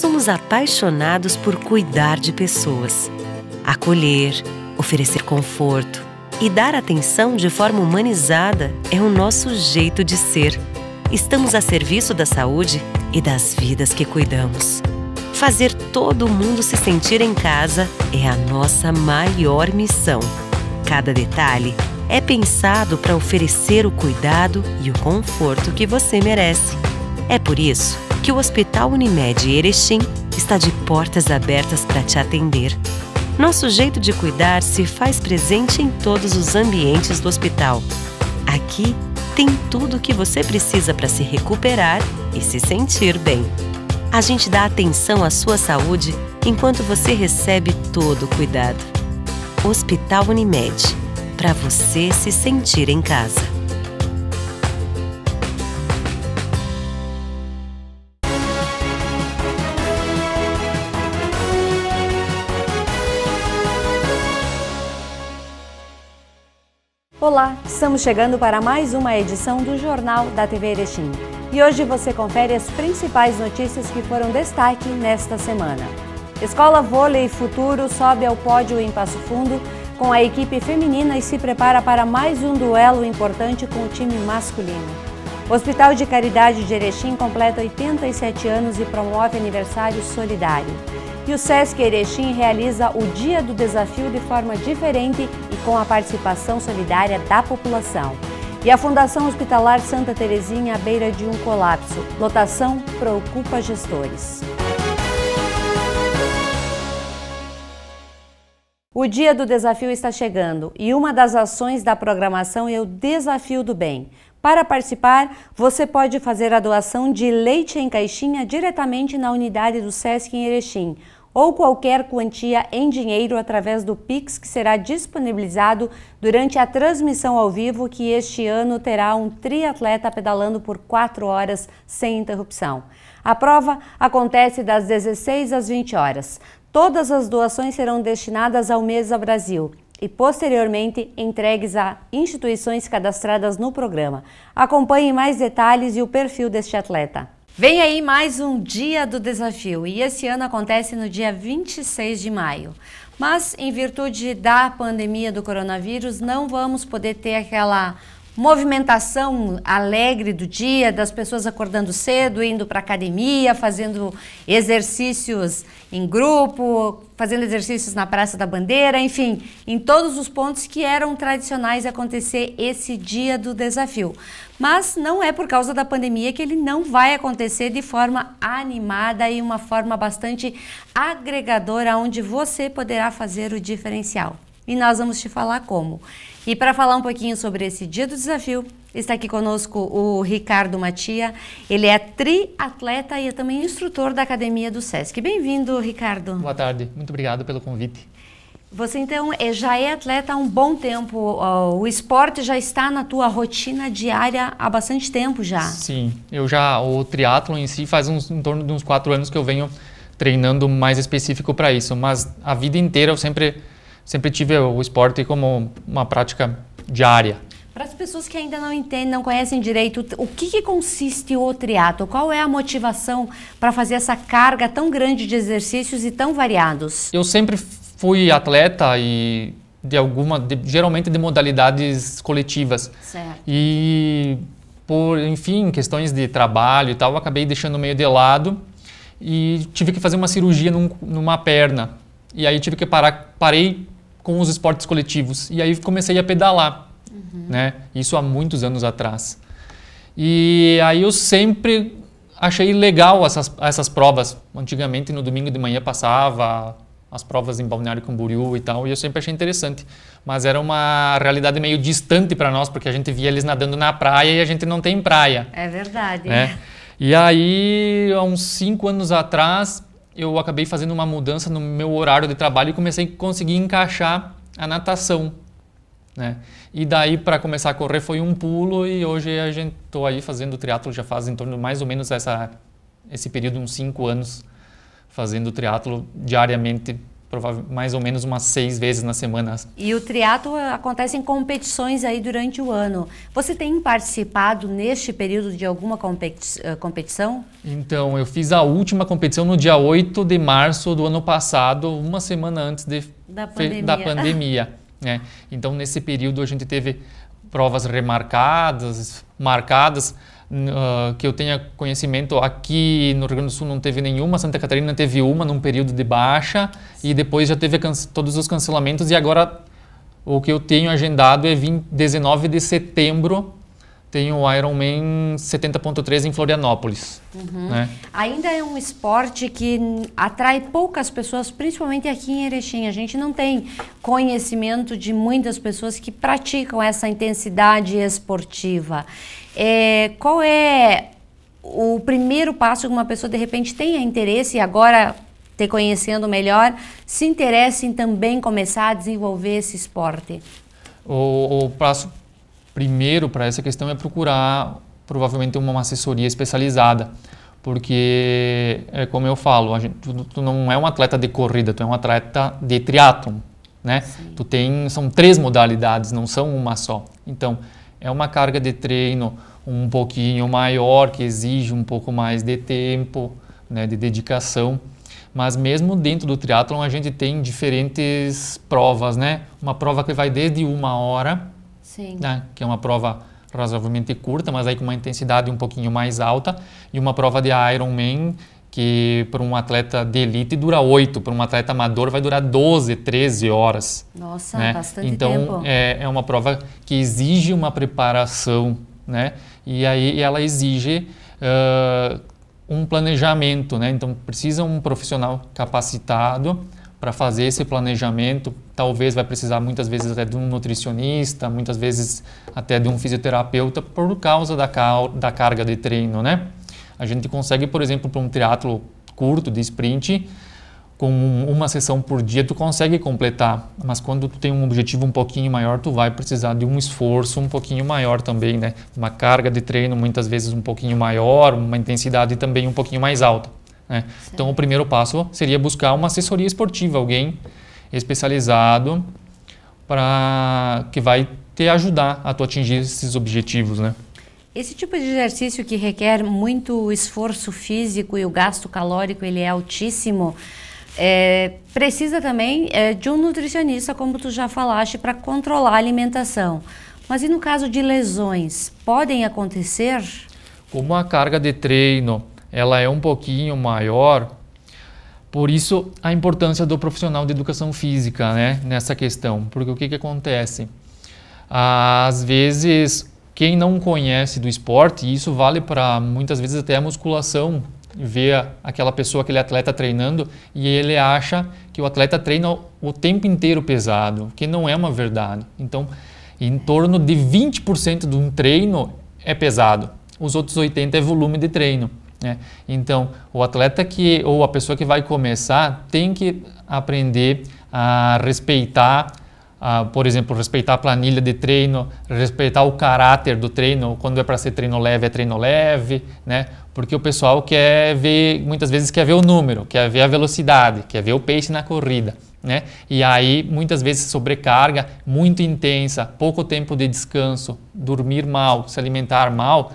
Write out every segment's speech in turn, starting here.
somos apaixonados por cuidar de pessoas. Acolher, oferecer conforto e dar atenção de forma humanizada é o nosso jeito de ser. Estamos a serviço da saúde e das vidas que cuidamos. Fazer todo mundo se sentir em casa é a nossa maior missão. Cada detalhe é pensado para oferecer o cuidado e o conforto que você merece. É por isso que o Hospital Unimed Erechim está de portas abertas para te atender. Nosso jeito de cuidar se faz presente em todos os ambientes do hospital. Aqui tem tudo o que você precisa para se recuperar e se sentir bem. A gente dá atenção à sua saúde enquanto você recebe todo o cuidado. Hospital Unimed, para você se sentir em casa. Olá, estamos chegando para mais uma edição do Jornal da TV Erechim. E hoje você confere as principais notícias que foram destaque nesta semana. Escola Vôlei Futuro sobe ao pódio em Passo Fundo com a equipe feminina e se prepara para mais um duelo importante com o time masculino. O Hospital de Caridade de Erechim completa 87 anos e promove aniversário solidário. E o Sesc Erechim realiza o Dia do Desafio de forma diferente e com a participação solidária da população. E a Fundação Hospitalar Santa Terezinha à beira de um colapso. Lotação preocupa gestores. O Dia do Desafio está chegando e uma das ações da programação é o Desafio do Bem. Para participar, você pode fazer a doação de leite em caixinha diretamente na unidade do Sesc em Erechim, ou qualquer quantia em dinheiro através do Pix que será disponibilizado durante a transmissão ao vivo, que este ano terá um triatleta pedalando por 4 horas sem interrupção. A prova acontece das 16 às 20 horas. Todas as doações serão destinadas ao Mesa Brasil e posteriormente entregues a instituições cadastradas no programa. Acompanhe mais detalhes e o perfil deste atleta. Vem aí mais um Dia do Desafio e esse ano acontece no dia 26 de maio. Mas, em virtude da pandemia do coronavírus, não vamos poder ter aquela movimentação alegre do dia, das pessoas acordando cedo, indo para a academia, fazendo exercícios em grupo, fazendo exercícios na Praça da Bandeira, enfim, em todos os pontos que eram tradicionais acontecer esse Dia do Desafio. Mas não é por causa da pandemia que ele não vai acontecer de forma animada e uma forma bastante agregadora, onde você poderá fazer o diferencial. E nós vamos te falar como. E para falar um pouquinho sobre esse Dia do Desafio, está aqui conosco o Ricardo Matia. Ele é triatleta e é também instrutor da Academia do Sesc. Bem-vindo, Ricardo. Boa tarde, muito obrigado pelo convite. Você então já é atleta há um bom tempo, o esporte já está na tua rotina diária há bastante tempo já. Sim, o triatlo em si faz em torno de uns 4 anos que eu venho treinando mais específico para isso, mas a vida inteira eu sempre tive o esporte como uma prática diária. Para as pessoas que ainda não entendem, não conhecem direito, o que consiste o triatlo? Qual é a motivação para fazer essa carga tão grande de exercícios e tão variados? Eu sempre fui atleta e geralmente de modalidades coletivas. Certo. E por, enfim, questões de trabalho e tal, eu acabei deixando meio de lado e tive que fazer uma cirurgia numa perna. E aí tive que parei com os esportes coletivos e aí comecei a pedalar, né? Isso há muitos anos atrás. E aí eu sempre achei legal essas provas. Antigamente no domingo de manhã passava as provas em Balneário Camboriú e tal, e eu sempre achei interessante. Mas era uma realidade meio distante para nós, porque a gente via eles nadando na praia e a gente não tem praia. É verdade. Né? E aí, há uns 5 anos atrás, eu acabei fazendo uma mudança no meu horário de trabalho e comecei a conseguir encaixar a natação, né? E daí, para começar a correr, foi um pulo e hoje a gente estou aí fazendo triatlo, já faz em torno de mais ou menos esse período, uns 5 anos, fazendo triatlo diariamente, mais ou menos umas 6 vezes na semana. E o triatlo acontece em competições aí durante o ano. Você tem participado neste período de alguma competição? Então, eu fiz a última competição no dia 8 de março do ano passado, uma semana antes da pandemia. Né? Então, nesse período, a gente teve provas marcadas, que eu tenha conhecimento. Aqui no Rio Grande do Sul não teve nenhuma, Santa Catarina teve uma num período de baixa e depois já teve todos os cancelamentos, e agora o que eu tenho agendado é 19 de setembro, tem o Ironman 70.3 em Florianópolis. Né? Ainda é um esporte que atrai poucas pessoas, principalmente aqui em Erechim. A gente não tem conhecimento de muitas pessoas que praticam essa intensidade esportiva. Qual é o primeiro passo que uma pessoa de repente tenha interesse e agora, te conhecendo melhor, se interesse em também começar a desenvolver esse esporte? O passo primeiro para essa questão é procurar provavelmente uma assessoria especializada, porque, como eu falo, tu não é um atleta de corrida, tu é um atleta de triatlon, né? São 3 modalidades, não são uma só. Então, é uma carga de treino um pouquinho maior, que exige um pouco mais de tempo, né, de dedicação. Mas mesmo dentro do triatlon a gente tem diferentes provas, né? Uma prova que vai desde 1 hora, né, que é uma prova razoavelmente curta, mas aí com uma intensidade um pouquinho mais alta, e uma prova de Ironman que para um atleta de elite dura 8, para um atleta amador vai durar 12, 13 horas. Nossa, né? bastante então, tempo. Então é uma prova que exige uma preparação, né? E aí ela exige um planejamento, né? Então precisa um profissional capacitado para fazer esse planejamento. Talvez vai precisar muitas vezes até de um nutricionista, muitas vezes até de um fisioterapeuta por causa da carga de treino, né? A gente consegue, por exemplo, para um triatlo curto de sprint, com uma sessão por dia tu consegue completar, mas quando tu tem um objetivo um pouquinho maior, tu vai precisar de um esforço um pouquinho maior também, né? Uma carga de treino muitas vezes um pouquinho maior, uma intensidade também um pouquinho mais alta, né? Então o primeiro passo seria buscar uma assessoria esportiva, alguém especializado que vai te ajudar a tu atingir esses objetivos, né? Esse tipo de exercício que requer muito esforço físico e o gasto calórico ele é altíssimo, precisa também de um nutricionista, como tu já falaste, para controlar a alimentação. Mas e no caso de lesões, podem acontecer? Como a carga de treino ela é um pouquinho maior, por isso a importância do profissional de educação física, né, nessa questão. Porque o que acontece? Às vezes, quem não conhece do esporte, e isso vale para muitas vezes até a musculação, vê aquela pessoa, aquele atleta treinando e ele acha que o atleta treina o tempo inteiro pesado, que não é uma verdade. Então, em torno de 20% de um treino é pesado, os outros 80% é volume de treino, né? Então, o atleta ou a pessoa que vai começar tem que aprender a respeitar, por exemplo, respeitar a planilha de treino, respeitar o caráter do treino. Quando é para ser treino leve, né? Porque o pessoal muitas vezes quer ver o número, quer ver a velocidade, quer ver o pace na corrida, né? E aí, muitas vezes, sobrecarga muito intensa, pouco tempo de descanso, dormir mal, se alimentar mal,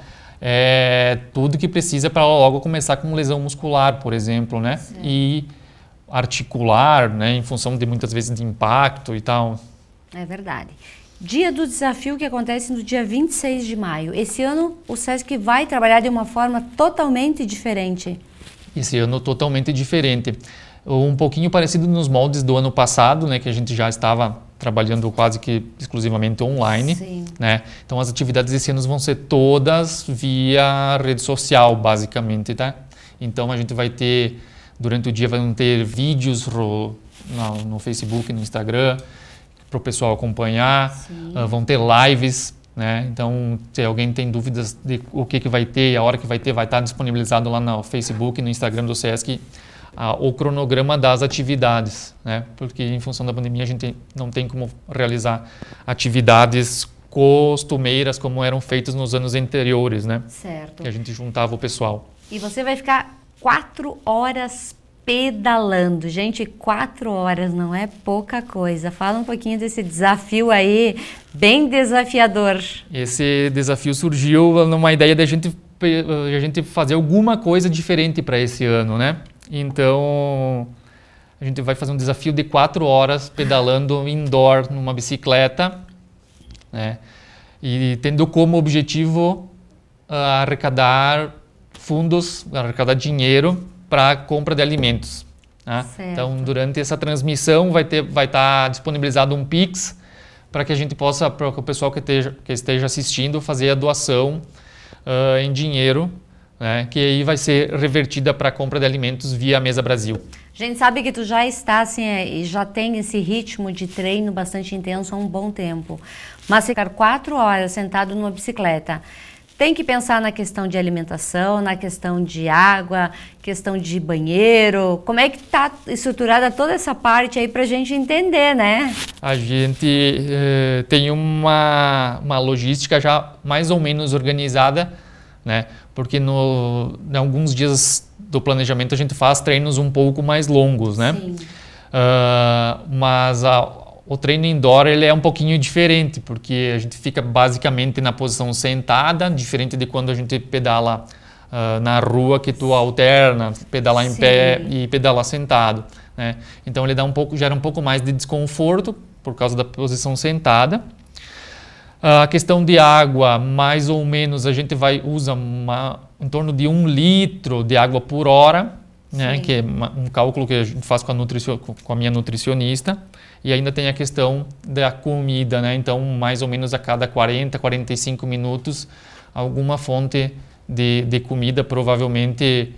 tudo que precisa para logo começar com lesão muscular, por exemplo, né? Sim. E articular, né? Em função de muitas vezes de impacto e tal. É verdade. Dia do desafio que acontece no dia 26 de maio. Esse ano o SESC vai trabalhar de uma forma totalmente diferente. Esse ano totalmente diferente. Um pouquinho parecido nos moldes do ano passado, né, que a gente já estava trabalhando quase que exclusivamente online. Sim. Né? Então as atividades desse ano vão ser todas via rede social, basicamente, tá? Então a gente vai ter, durante o dia, vão ter vídeos no Facebook, no Instagram, para o pessoal acompanhar. Vão ter lives, né? Então, se alguém tem dúvidas de o que vai ter e a hora que vai ter, vai estar disponibilizado lá no Facebook e no Instagram do SESC o cronograma das atividades, né? Porque em função da pandemia a gente não tem como realizar atividades costumeiras como eram feitas nos anos anteriores, né? Certo. Que a gente juntava o pessoal. E você vai ficar 4 horas pedalando. Gente, 4 horas não é pouca coisa. Fala um pouquinho desse desafio aí, bem desafiador. Esse desafio surgiu numa ideia da gente fazer alguma coisa diferente para esse ano, né? Então, a gente vai fazer um desafio de 4 horas pedalando indoor numa bicicleta, né? E tendo como objetivo arrecadar fundos, arrecadar dinheiro para a compra de alimentos. Né? Então, durante essa transmissão vai estar disponibilizado um Pix para que a gente possa, para o pessoal que esteja assistindo, fazer a doação em dinheiro, né? Que aí vai ser revertida para a compra de alimentos via Mesa Brasil. A gente sabe que tu já está assim, e já tem esse ritmo de treino bastante intenso há um bom tempo. Mas ficar 4 horas sentado numa bicicleta, tem que pensar na questão de alimentação, na questão de água, questão de banheiro. Como é que está estruturada toda essa parte aí para a gente entender, né? A gente tem uma logística já mais ou menos organizada, né? Porque em alguns dias do planejamento a gente faz treinos um pouco mais longos, né? Sim. Mas o treino indoor ele é um pouquinho diferente, porque a gente fica basicamente na posição sentada, diferente de quando a gente pedala na rua, que tu alterna, pedalar em pé e pedalar sentado, né? Então ele gera um pouco mais de desconforto por causa da posição sentada. A questão de água, mais ou menos, a gente usa em torno de 1 litro de água por hora, né? Que é um cálculo que a gente faz com a minha nutricionista. E ainda tem a questão da comida, né? Então, mais ou menos a cada 40, 45 minutos, alguma fonte de comida, provavelmente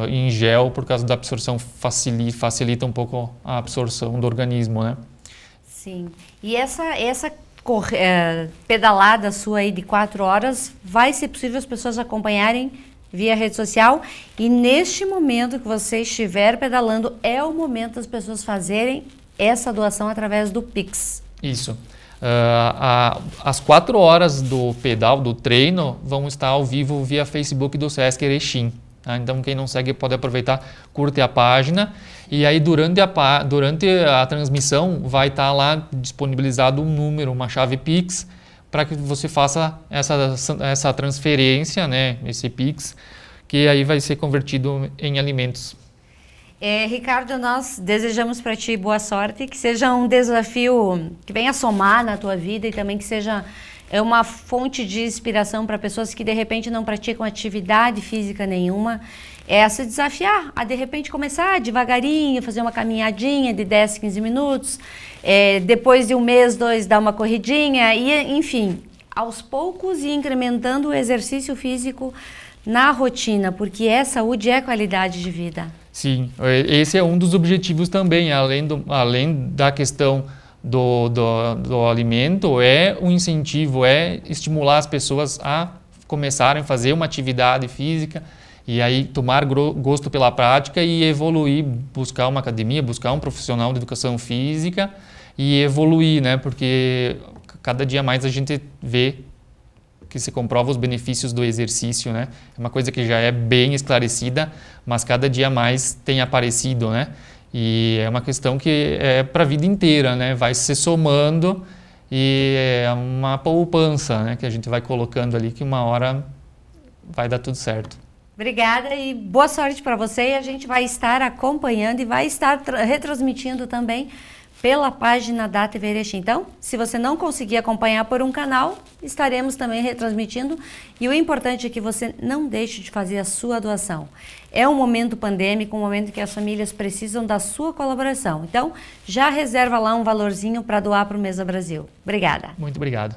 em gel, por causa da absorção, facilita um pouco a absorção do organismo, né? Sim. E essa pedalada sua aí de 4 horas, vai ser possível as pessoas acompanharem via rede social, e neste momento que você estiver pedalando, é o momento das pessoas fazerem essa doação através do Pix. Isso. As 4 horas do pedal, do treino, vão estar ao vivo via Facebook do Sesc Erechim. Tá? Então, quem não segue pode aproveitar, curte a página. E aí, durante a transmissão, vai estar lá disponibilizado um número, uma chave Pix, para que você faça essa transferência, né, esse Pix, que aí vai ser convertido em alimentos. Ricardo, nós desejamos para ti boa sorte, que seja um desafio que venha somar na tua vida e também que seja uma fonte de inspiração para pessoas que de repente não praticam atividade física nenhuma, se desafiar a de repente começar devagarinho, fazer uma caminhadinha de 10, 15 minutos, depois de 1 mês, 2, dar uma corridinha e, enfim, aos poucos ir incrementando o exercício físico na rotina, porque saúde é qualidade de vida. Sim, esse é um dos objetivos também, além da questão do alimento, um incentivo, estimular as pessoas a começarem a fazer uma atividade física e aí tomar gosto pela prática e evoluir, buscar uma academia, buscar um profissional de educação física e evoluir, né? Porque cada dia mais a gente vê que se comprova os benefícios do exercício, né? É uma coisa que já é bem esclarecida, mas cada dia mais tem aparecido, né? E é uma questão que é para a vida inteira, né? Vai se somando e é uma poupança, né? Que a gente vai colocando ali que uma hora vai dar tudo certo. Obrigada e boa sorte para você. E a gente vai estar acompanhando e vai estar retransmitindo também pela página da TV Erechim. Então, se você não conseguir acompanhar por um canal, estaremos também retransmitindo. E o importante é que você não deixe de fazer a sua doação. É um momento pandêmico, um momento que as famílias precisam da sua colaboração. Então, já reserva lá um valorzinho para doar para o Mesa Brasil. Obrigada. Muito obrigado.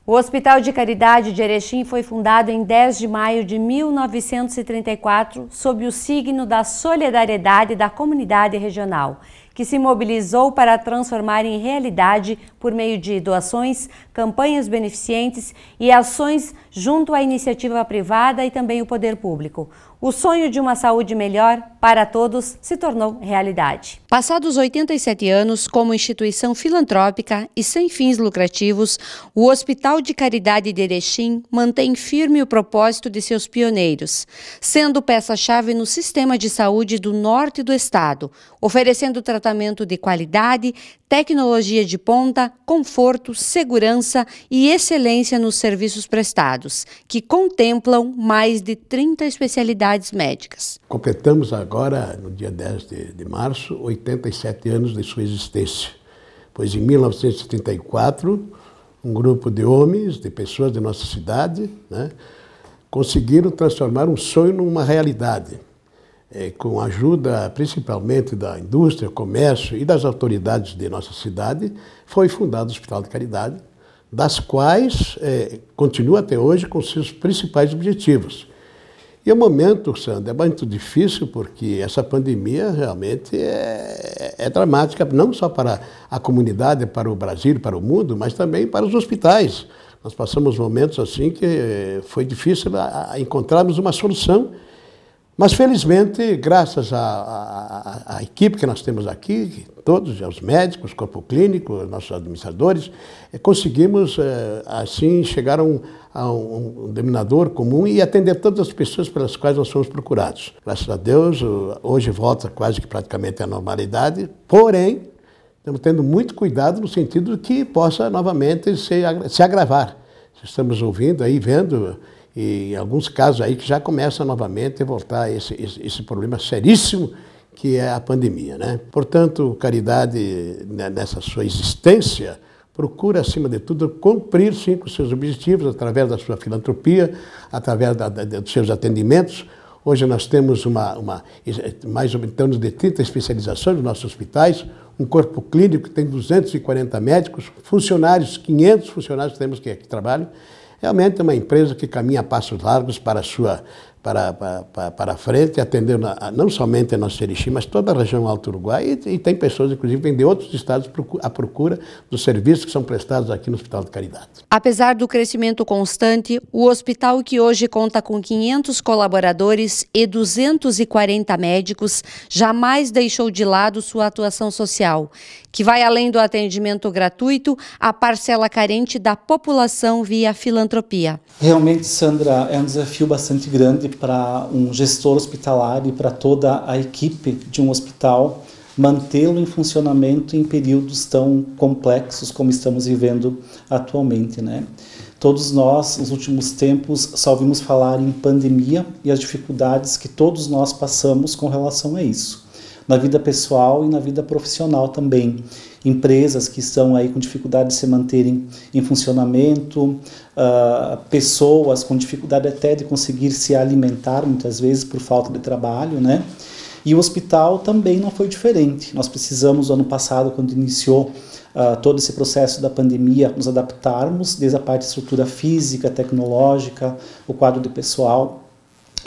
O Hospital de Caridade de Erechim foi fundado em 10 de maio de 1934, sob o signo da solidariedade da comunidade regional, que se mobilizou para transformar em realidade por meio de doações, campanhas beneficentes e ações junto à iniciativa privada e também o poder público. O sonho de uma saúde melhor para todos se tornou realidade. Passados 87 anos, como instituição filantrópica e sem fins lucrativos, o Hospital de Caridade de Erechim mantém firme o propósito de seus pioneiros, sendo peça-chave no sistema de saúde do norte do estado, oferecendo tratamento de qualidade, tecnologia de ponta, conforto, segurança e excelência nos serviços prestados, que contemplam mais de 30 especialidades médicas. Completamos agora, no dia 10 de março, 87 anos de sua existência, pois em 1974, um grupo de homens, de pessoas de nossa cidade, conseguiram transformar um sonho numa realidade. Com a ajuda principalmente da indústria, comércio e das autoridades de nossa cidade, foi fundado o Hospital de Caridade, das quais continua até hoje com seus principais objetivos. E o momento, Sandra, é muito difícil porque essa pandemia realmente é dramática, não só para a comunidade, para o Brasil, para o mundo, mas também para os hospitais. Nós passamos momentos assim que foi difícil encontrarmos uma solução. Mas, felizmente, graças à equipe que nós temos aqui, todos, os médicos, corpo clínico, nossos administradores, conseguimos, assim, chegar a um denominador comum e atender todas as pessoas pelas quais nós fomos procurados. Graças a Deus, hoje volta quase que praticamente à normalidade, porém, estamos tendo muito cuidado no sentido de que possa novamente se agravar. Estamos ouvindo aí, vendo... E em alguns casos aí que já começa novamente a voltar esse problema seríssimo que é a pandemia, né? Portanto, Caridade, nessa sua existência, procura, acima de tudo, cumprir, sim, com seus objetivos, através da sua filantropia, através dos seus atendimentos. Hoje nós temos mais ou menos em torno de 30 especializações nos nossos hospitais, um corpo clínico que tem 240 médicos, funcionários, 500 funcionários que temos que trabalham. Realmente é uma empresa que caminha a passos largos para a frente, atendendo não somente a nossa Erechim, mas toda a região Alto Uruguai, e tem pessoas, inclusive, vêm de outros estados à procura dos serviços que são prestados aqui no Hospital de Caridade. Apesar do crescimento constante, o hospital, que hoje conta com 500 colaboradores e 240 médicos, jamais deixou de lado sua atuação social, que vai além do atendimento gratuito à parcela carente da população via filantropia. Realmente, Sandra, é um desafio bastante grande para um gestor hospitalar e para toda a equipe de um hospital mantê-lo em funcionamento em períodos tão complexos como estamos vivendo atualmente, né? Todos nós, nos últimos tempos, só ouvimos falar em pandemia e as dificuldades que todos nós passamos com relação a isso. Na vida pessoal e na vida profissional também. Empresas que estão aí com dificuldade de se manterem em funcionamento, pessoas com dificuldade até de conseguir se alimentar, muitas vezes por falta de trabalho, né? E o hospital também não foi diferente. Nós precisamos, ano passado, quando iniciou todo esse processo da pandemia, nos adaptarmos, desde a parte de estrutura física, tecnológica, o quadro de pessoal.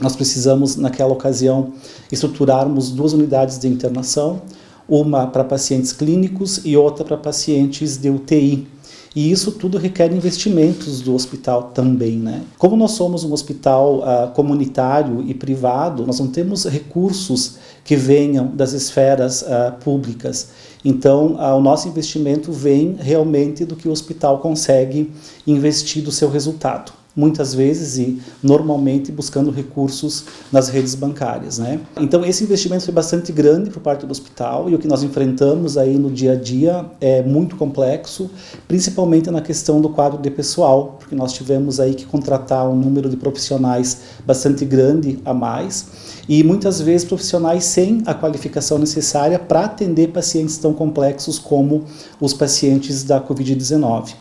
Nós precisamos, naquela ocasião, estruturarmos 2 unidades de internação, uma para pacientes clínicos e outra para pacientes de UTI. E isso tudo requer investimentos do hospital também, né? Como nós somos um hospital comunitário e privado, nós não temos recursos que venham das esferas públicas. Então, o nosso investimento vem realmente do que o hospital consegue investir do seu resultado. Muitas vezes e normalmente buscando recursos nas redes bancárias, né? Então esse investimento foi bastante grande por parte do hospital e o que nós enfrentamos aí no dia a dia é muito complexo, principalmente na questão do quadro de pessoal, porque nós tivemos aí que contratar um número de profissionais bastante grande a mais e muitas vezes profissionais sem a qualificação necessária para atender pacientes tão complexos como os pacientes da Covid-19.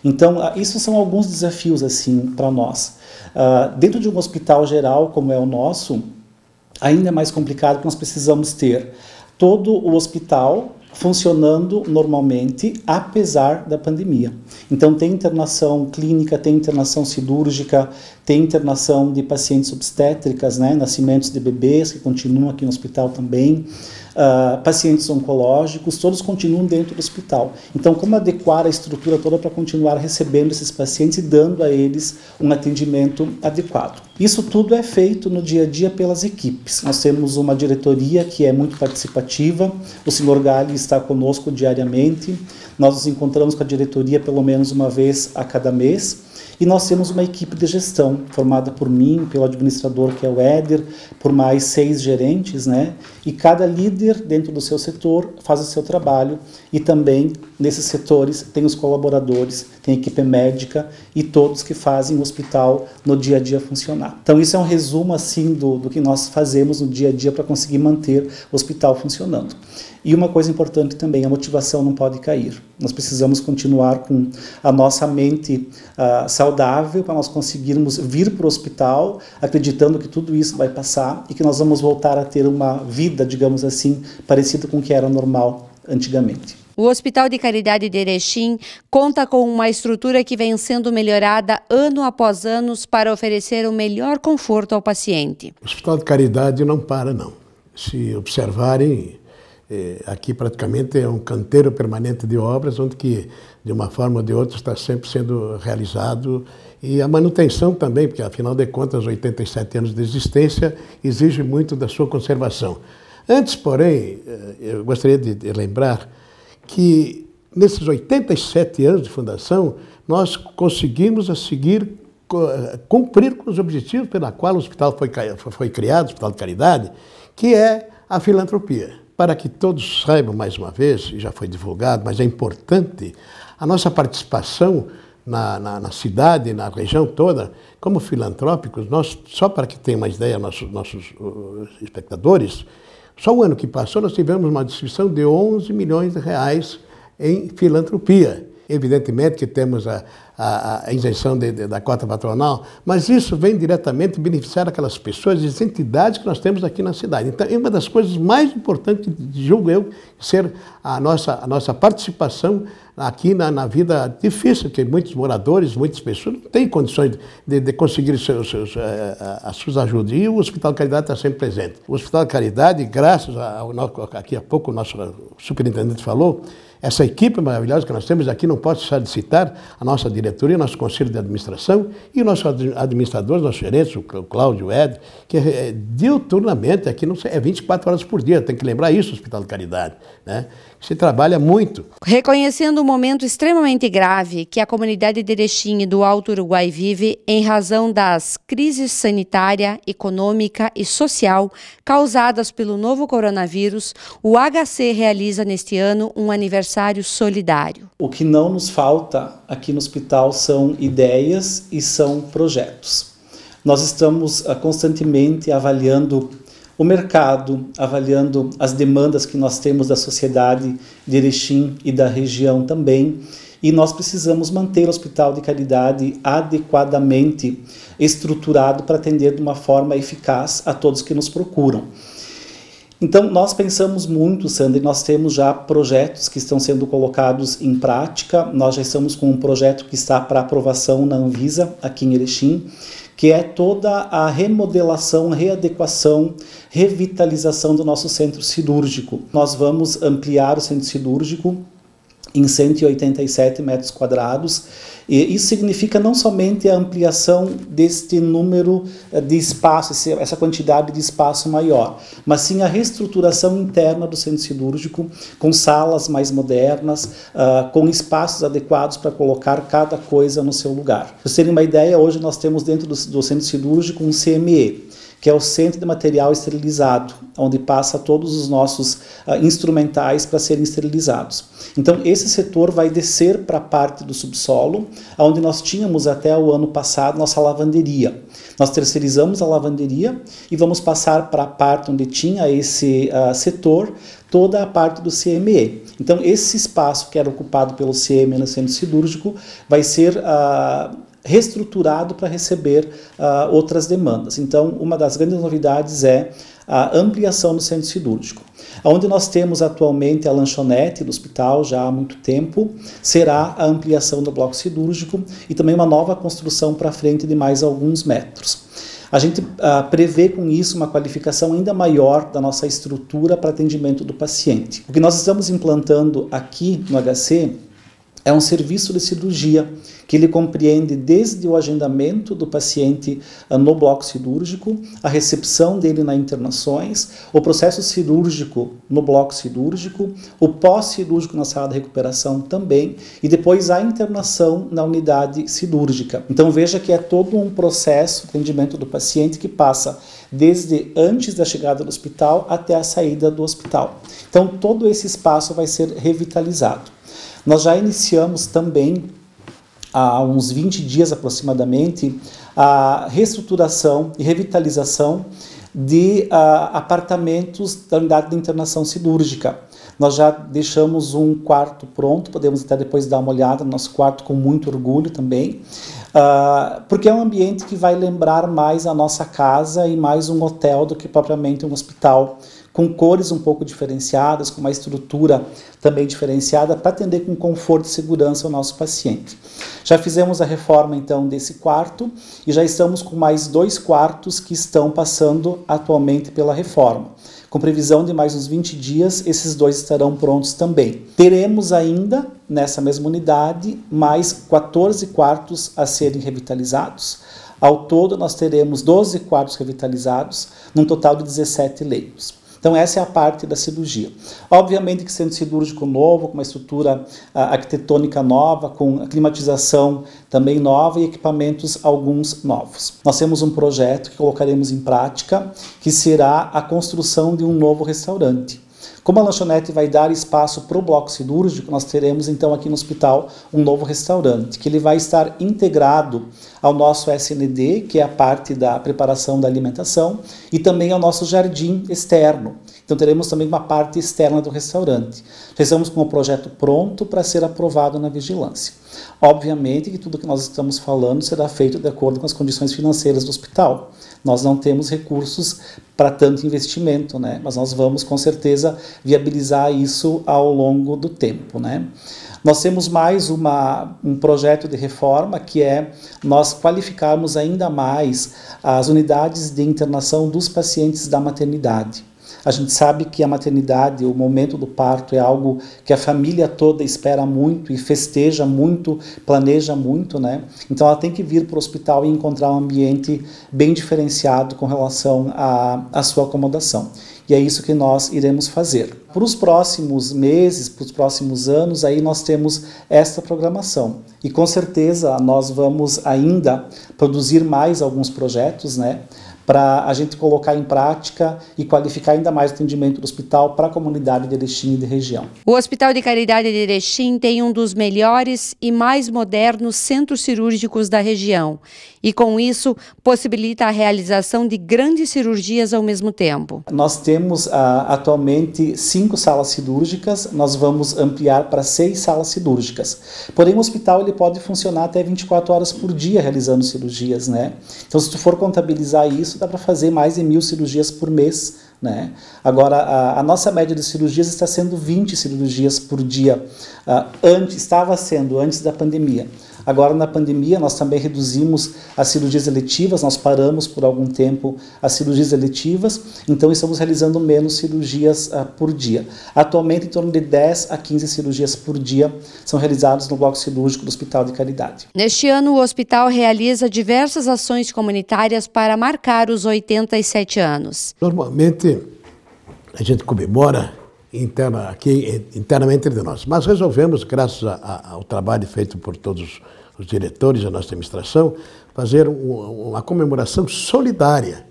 Então, isso são alguns desafios assim para nós. Dentro de um hospital geral, como é o nosso, ainda é mais complicado porque nós precisamos ter todo o hospital funcionando normalmente, apesar da pandemia. Então, tem internação clínica, tem internação cirúrgica, tem internação de pacientes obstétricas, né, nascimentos de bebês que continuam aqui no hospital também. pacientes oncológicos, todos continuam dentro do hospital. Então, como adequar a estrutura toda para continuar recebendo esses pacientes e dando a eles um atendimento adequado? Isso tudo é feito no dia a dia pelas equipes. Nós temos uma diretoria que é muito participativa, o senhor Gali está conosco diariamente, nós nos encontramos com a diretoria pelo menos uma vez a cada mês, e nós temos uma equipe de gestão formada por mim, pelo administrador que é o Éder, por mais 6 gerentes, né? E cada líder dentro do seu setor faz o seu trabalho, e também nesses setores tem os colaboradores, tem a equipe médica e todos que fazem o hospital no dia a dia funcionar. Então isso é um resumo assim do que nós fazemos no dia a dia para conseguir manter o hospital funcionando. E uma coisa importante também, a motivação não pode cair. Nós precisamos continuar com a nossa mente saudável para nós conseguirmos vir para o hospital acreditando que tudo isso vai passar e que nós vamos voltar a ter uma vida, digamos assim, parecida com o que era normal antigamente. O Hospital de Caridade de Erechim conta com uma estrutura que vem sendo melhorada ano após ano para oferecer o melhor conforto ao paciente. O Hospital de Caridade não para, não. Se observarem, aqui praticamente é um canteiro permanente de obras, onde que, de uma forma ou de outra, está sempre sendo realizado. E a manutenção também, porque afinal de contas, 87 anos de existência, exige muito da sua conservação. Antes, porém, eu gostaria de lembrar que nesses 87 anos de fundação, nós conseguimos a seguir cumprir com os objetivos pela qual o hospital foi criado, o Hospital de Caridade, que é a filantropia. Para que todos saibam, mais uma vez, e já foi divulgado, mas é importante, a nossa participação na cidade, na região toda, como filantrópicos, nós, só para que tenham uma ideia, nossos espectadores, só o ano que passou nós tivemos uma distribuição de 11 milhões de reais em filantropia. Evidentemente que temos a isenção da cota patronal, mas isso vem diretamente beneficiar aquelas pessoas e as entidades que nós temos aqui na cidade. Então, é uma das coisas mais importantes, julgo eu, ser a nossa participação aqui na vida difícil, que muitos moradores, muitas pessoas não têm condições de conseguir as suas ajudas. E o Hospital de Caridade está sempre presente. O Hospital de Caridade, graças aqui há pouco o nosso superintendente falou, essa equipe maravilhosa que nós temos aqui, não posso deixar de citar a nossa diretoria, nosso conselho de administração e o nosso administrador, nossos gerentes, o Cláudio, o Ed, que diuturnamente aqui, não sei, 24 horas por dia, tem que lembrar isso, o Hospital de Caridade, né? Se trabalha muito. Reconhecendo o momento extremamente grave que a comunidade de Erechim e do Alto Uruguai vive em razão das crises sanitária, econômica e social causadas pelo novo coronavírus, o HC realiza neste ano um aniversário solidário. O que não nos falta aqui no hospital são ideias e são projetos. Nós estamos constantemente avaliando o mercado, avaliando as demandas que nós temos da sociedade de Erechim e da região também, e nós precisamos manter o Hospital de Caridade adequadamente estruturado para atender de uma forma eficaz a todos que nos procuram. Então, nós pensamos muito, Sandra, e nós temos já projetos que estão sendo colocados em prática. Nós já estamos com um projeto que está para aprovação na Anvisa, aqui em Erechim, que é toda a remodelação, readequação, revitalização do nosso centro cirúrgico. Nós vamos ampliar o centro cirúrgico em 187 metros quadrados, e isso significa não somente a ampliação deste número de espaço, essa quantidade de espaço maior, mas sim a reestruturação interna do centro cirúrgico, com salas mais modernas, com espaços adequados para colocar cada coisa no seu lugar. Para vocês terem uma ideia, hoje nós temos dentro do centro cirúrgico um CME, que é o Centro de Material Esterilizado, onde passa todos os nossos instrumentais para serem esterilizados. Então, esse setor vai descer para a parte do subsolo, onde nós tínhamos até o ano passado nossa lavanderia. Nós terceirizamos a lavanderia e vamos passar para a parte onde tinha esse setor, toda a parte do CME. Então, esse espaço que era ocupado pelo CME no centro cirúrgico vai ser reestruturado para receber outras demandas. Então, uma das grandes novidades é a ampliação do centro cirúrgico. Onde nós temos atualmente a lanchonete do hospital já há muito tempo, será a ampliação do bloco cirúrgico e também uma nova construção para frente de mais alguns metros. A gente prevê com isso uma qualificação ainda maior da nossa estrutura para atendimento do paciente. O que nós estamos implantando aqui no HC é um serviço de cirurgia que ele compreende desde o agendamento do paciente no bloco cirúrgico, a recepção dele nas internações, o processo cirúrgico no bloco cirúrgico, o pós-cirúrgico na sala de recuperação também, e depois a internação na unidade cirúrgica. Então veja que é todo um processo de atendimento do paciente que passa desde antes da chegada do hospital até a saída do hospital. Então todo esse espaço vai ser revitalizado. Nós já iniciamos também, há uns 20 dias aproximadamente, a reestruturação e revitalização de apartamentos da unidade de internação cirúrgica. Nós já deixamos um quarto pronto, podemos até depois dar uma olhada no nosso quarto com muito orgulho também, porque é um ambiente que vai lembrar mais a nossa casa e mais um hotel do que propriamente um hospital, com cores um pouco diferenciadas, com uma estrutura também diferenciada para atender com conforto e segurança o nosso paciente. Já fizemos a reforma então desse quarto e já estamos com mais 2 quartos que estão passando atualmente pela reforma. Com previsão de mais uns 20 dias, esses 2 estarão prontos também. Teremos ainda, nessa mesma unidade, mais 14 quartos a serem revitalizados. Ao todo, nós teremos 12 quartos revitalizados, num total de 17 leitos. Então essa é a parte da cirurgia. Obviamente que centro cirúrgico novo, com uma estrutura arquitetônica nova, com a climatização também nova e equipamentos alguns novos. Nós temos um projeto que colocaremos em prática, que será a construção de um novo restaurante. Como a lanchonete vai dar espaço para o bloco cirúrgico, nós teremos então aqui no hospital um novo restaurante, que ele vai estar integrado ao nosso SND, que é a parte da preparação da alimentação, e também ao nosso jardim externo. Então teremos também uma parte externa do restaurante. Já estamos com o projeto pronto para ser aprovado na vigilância. Obviamente que tudo que nós estamos falando será feito de acordo com as condições financeiras do hospital. Nós não temos recursos para tanto investimento, né? Mas nós vamos com certeza viabilizar isso ao longo do tempo, né? Nós temos mais um projeto de reforma, que é nós qualificarmos ainda mais as unidades de internação dos pacientes da maternidade. A gente sabe que a maternidade, o momento do parto, é algo que a família toda espera muito e festeja muito, planeja muito, né? Então ela tem que vir para o hospital e encontrar um ambiente bem diferenciado com relação à sua acomodação. E é isso que nós iremos fazer. Para os próximos meses, para os próximos anos, aí nós temos esta programação. E com certeza nós vamos ainda produzir mais alguns projetos, né? Para a gente colocar em prática e qualificar ainda mais o atendimento do hospital para a comunidade de Erechim e de região. O Hospital de Caridade de Erechim tem um dos melhores e mais modernos centros cirúrgicos da região e, com isso, possibilita a realização de grandes cirurgias ao mesmo tempo. Nós temos atualmente 5 salas cirúrgicas, nós vamos ampliar para 6 salas cirúrgicas. Porém, o hospital ele pode funcionar até 24 horas por dia realizando cirurgias, né? Então, se tu for contabilizar isso, dá para fazer mais de 1.000 cirurgias por mês, né? Agora, a nossa média de cirurgias está sendo 20 cirurgias por dia. Estava sendo antes da pandemia. Agora, na pandemia, nós também reduzimos as cirurgias eletivas, nós paramos por algum tempo as cirurgias eletivas, então estamos realizando menos cirurgias por dia. Atualmente, em torno de 10 a 15 cirurgias por dia são realizadas no bloco cirúrgico do Hospital de Caridade. Neste ano, o hospital realiza diversas ações comunitárias para marcar os 87 anos. Normalmente, a gente comemora internamente entre nós. Mas resolvemos, graças ao trabalho feito por todos os diretores da nossa administração, fazer uma comemoração solidária.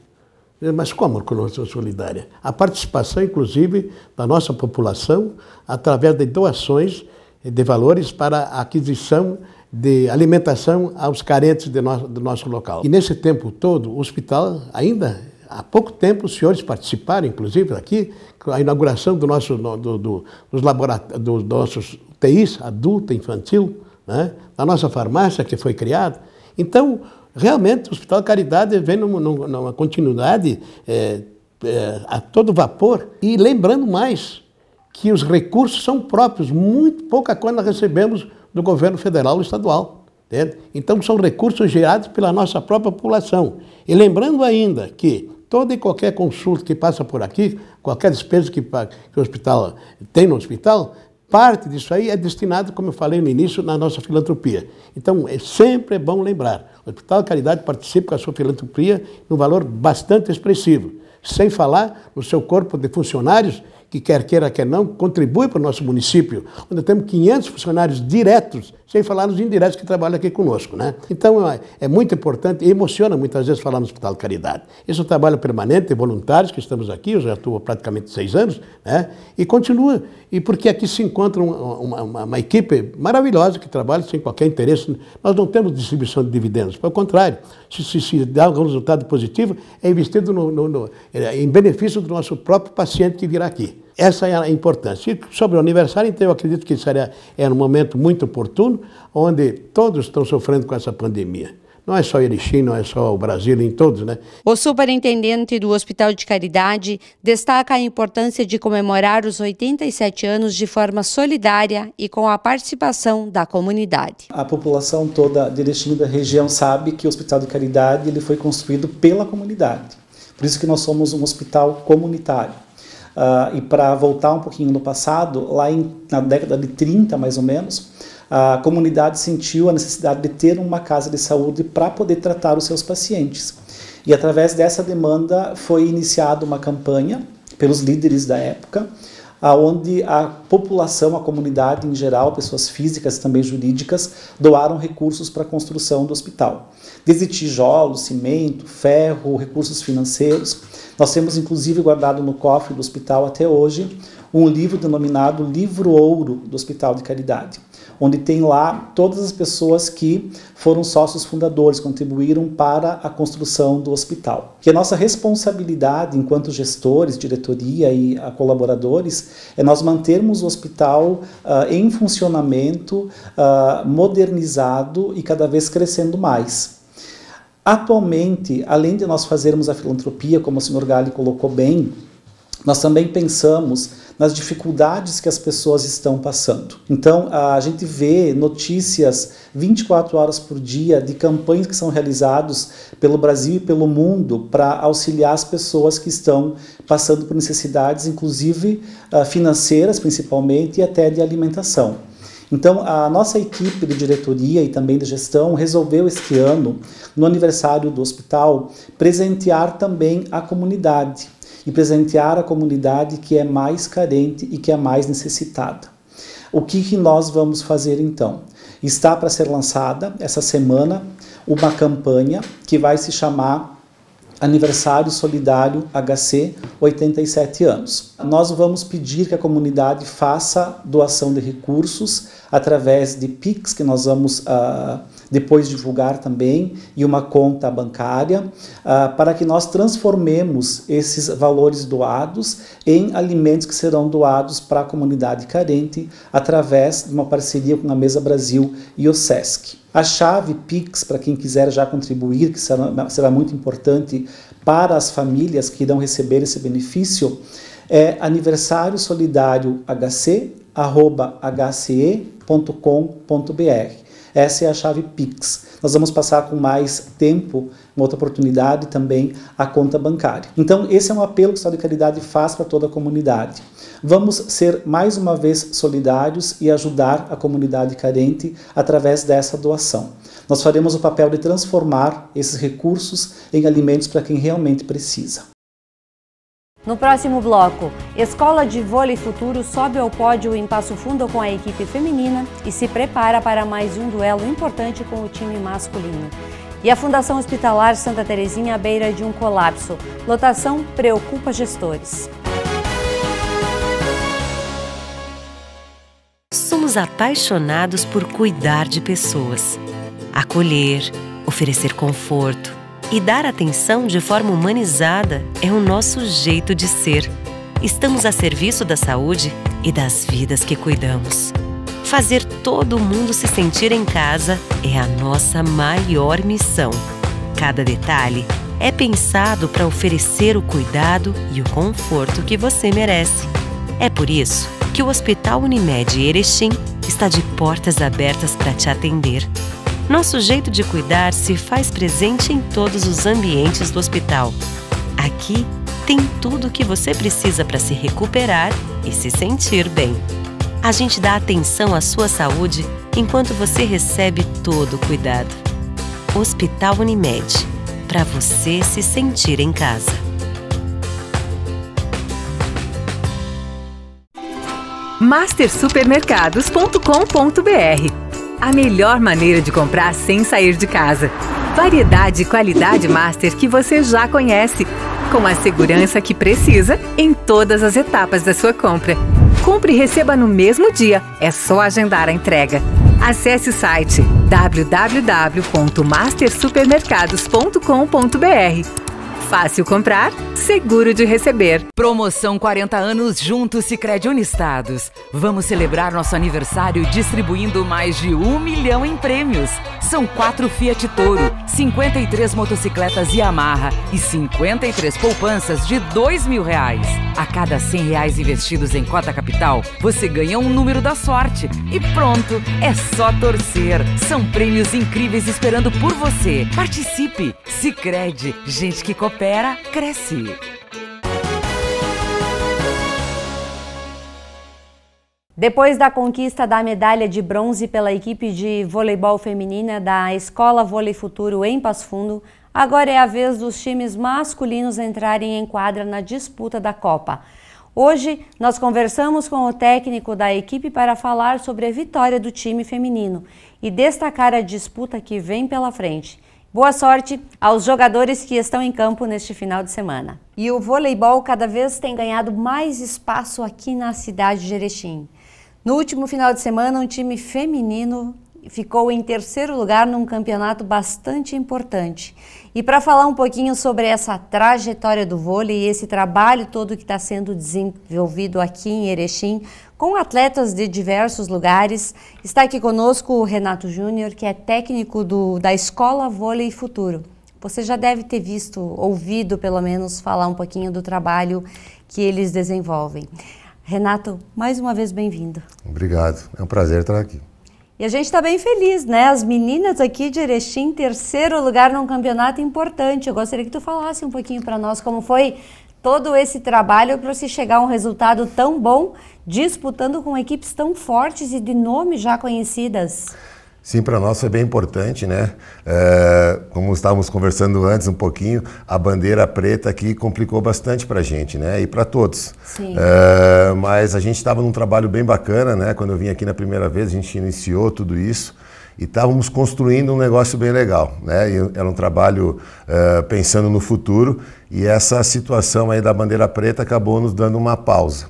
Mas como comemoração solidária? A participação, inclusive, da nossa população através de doações de valores para a aquisição de alimentação aos carentes do nosso local. E nesse tempo todo, o hospital ainda... Há pouco tempo, os senhores participaram, inclusive, aqui, com a inauguração dos nossos UTIs, adulto, infantil, né? Da nossa farmácia que foi criada. Então, realmente, o Hospital Caridade vem numa continuidade a todo vapor. E lembrando mais que os recursos são próprios, muito pouca coisa nós recebemos do governo federal e estadual. Entende? Então são recursos gerados pela nossa própria população. E lembrando ainda que toda e qualquer consulta que passa por aqui, qualquer despesa que o hospital tem no hospital, parte disso aí é destinado, como eu falei no início, na nossa filantropia. Então, sempre é bom lembrar, o Hospital Caridade participa com a sua filantropia num valor bastante expressivo, sem falar no seu corpo de funcionários, que quer queira, quer não, contribui para o nosso município, onde temos 500 funcionários diretos, sem falar nos indiretos que trabalham aqui conosco, né? Então, é muito importante e emociona muitas vezes falar no Hospital Caridade. Esse é um trabalho permanente de voluntários que estamos aqui, eu já estou há praticamente 6 anos, né? E continua, e porque aqui se encontra uma equipe maravilhosa que trabalha sem qualquer interesse. Nós não temos distribuição de dividendos, pelo contrário, se dá algum resultado positivo, é investido em benefício do nosso próprio paciente que virá aqui. Essa é a importância. E sobre o aniversário, então, eu acredito que é um momento muito oportuno, onde todos estão sofrendo com essa pandemia. Não é só Erechim, não é só o Brasil, em todos, né? O superintendente do Hospital de Caridade destaca a importância de comemorar os 87 anos de forma solidária e com a participação da comunidade. A população toda de Erechim e da região sabe que o Hospital de Caridade ele foi construído pela comunidade. Por isso que nós somos um hospital comunitário. E para voltar um pouquinho no passado, lá na década de 30 mais ou menos, a comunidade sentiu a necessidade de ter uma casa de saúde para poder tratar os seus pacientes. E através dessa demanda foi iniciada uma campanha pelos líderes da época, onde a população, a comunidade em geral, pessoas físicas e também jurídicas, doaram recursos para a construção do hospital. Desde tijolos, cimento, ferro, recursos financeiros. Nós temos inclusive guardado no cofre do hospital até hoje um livro denominado Livro Ouro do Hospital de Caridade, onde tem lá todas as pessoas que foram sócios fundadores, contribuíram para a construção do hospital. E a nossa responsabilidade enquanto gestores, diretoria e colaboradores é nós mantermos o hospital em funcionamento, modernizado e cada vez crescendo mais. Atualmente, além de nós fazermos a filantropia, como o senhor Gali colocou bem, nós também pensamos nas dificuldades que as pessoas estão passando. Então, a gente vê notícias 24 horas por dia de campanhas que são realizadas pelo Brasil e pelo mundo para auxiliar as pessoas que estão passando por necessidades, inclusive financeiras principalmente, e até de alimentação. Então, a nossa equipe de diretoria e também de gestão resolveu este ano, no aniversário do hospital, presentear também a comunidade. E presentear a comunidade que é mais carente e que é mais necessitada. O que nós vamos fazer então? Está para ser lançada essa semana uma campanha que vai se chamar Aniversário Solidário HC 87 anos. Nós vamos pedir que a comunidade faça doação de recursos através de Pix, que nós vamos depois divulgar também, e uma conta bancária, para que nós transformemos esses valores doados em alimentos que serão doados para a comunidade carente através de uma parceria com a Mesa Brasil e o SESC. A chave Pix, para quem quiser já contribuir, que será muito importante para as famílias que irão receber esse benefício, é aniversariosolidariohce.com.br. Essa é a chave Pix. Nós vamos passar com mais tempo, uma outra oportunidade também, a conta bancária. Então, esse é um apelo que o Hospital de Caridade faz para toda a comunidade. Vamos ser mais uma vez solidários e ajudar a comunidade carente através dessa doação. Nós faremos o papel de transformar esses recursos em alimentos para quem realmente precisa. No próximo bloco, Escola de Vôlei Futuro sobe ao pódio em Passo Fundo com a equipe feminina e se prepara para mais um duelo importante com o time masculino. E a Fundação Hospitalar Santa Terezinha à beira de um colapso. Lotação preocupa gestores. Somos apaixonados por cuidar de pessoas, acolher, oferecer conforto e dar atenção de forma humanizada é o nosso jeito de ser. Estamos a serviço da saúde e das vidas que cuidamos. Fazer todo mundo se sentir em casa é a nossa maior missão. Cada detalhe é pensado para oferecer o cuidado e o conforto que você merece. É por isso que o Hospital Unimed Erechim está de portas abertas para te atender. Nosso jeito de cuidar se faz presente em todos os ambientes do hospital. Aqui tem tudo o que você precisa para se recuperar e se sentir bem. A gente dá atenção à sua saúde enquanto você recebe todo o cuidado. Hospital Unimed, para você se sentir em casa. mastersupermercados.com.br. A melhor maneira de comprar sem sair de casa. Variedade e qualidade Master que você já conhece, com a segurança que precisa em todas as etapas da sua compra. Compre e receba no mesmo dia, é só agendar a entrega. Acesse o site www.mastersupermercados.com.br. Fácil comprar, seguro de receber. Promoção 40 anos junto Sicredi Unistados. Vamos celebrar nosso aniversário distribuindo mais de 1 milhão em prêmios. São 4 Fiat Toro, 53 motocicletas Yamaha e 53 poupanças de R$2.000. A cada R$100 investidos em cota capital, você ganha um número da sorte. E pronto, é só torcer. São prêmios incríveis esperando por você. Participe! Sicredi, gente que coopera, cresce. Depois da conquista da medalha de bronze pela equipe de voleibol feminina da Escola Vôlei Futuro em Passo Fundo, agora é a vez dos times masculinos entrarem em quadra na disputa da Copa. Hoje, nós conversamos com o técnico da equipe para falar sobre a vitória do time feminino e destacar a disputa que vem pela frente. Boa sorte aos jogadores que estão em campo neste final de semana. E o voleibol cada vez tem ganhado mais espaço aqui na cidade de Erechim. No último final de semana, um time feminino ficou em terceiro lugar num campeonato bastante importante. E para falar um pouquinho sobre essa trajetória do vôlei e esse trabalho todo que está sendo desenvolvido aqui em Erechim, com atletas de diversos lugares, está aqui conosco o Renato Júnior, que é técnico da Escola Vôlei Futuro. Você já deve ter visto, ouvido pelo menos, falar um pouquinho do trabalho que eles desenvolvem. Renato, mais uma vez bem-vindo. Obrigado, é um prazer estar aqui. E a gente está bem feliz, né? As meninas aqui de Erechim, terceiro lugar num campeonato importante. Eu gostaria que tu falasse um pouquinho para nós como foi todo esse trabalho para se chegar a um resultado tão bom, disputando com equipes tão fortes e de nome já conhecidas. Sim, para nós foi bem importante, né? Como estávamos conversando antes um pouquinho, a bandeira preta aqui complicou bastante para a gente, né? E para todos. Sim. Mas a gente estava num trabalho bem bacana, né? Quando eu vim aqui na primeira vez, a gente iniciou tudo isso e estávamos construindo um negócio bem legal, né? E era um trabalho pensando no futuro e essa situação aí da bandeira preta acabou nos dando uma pausa.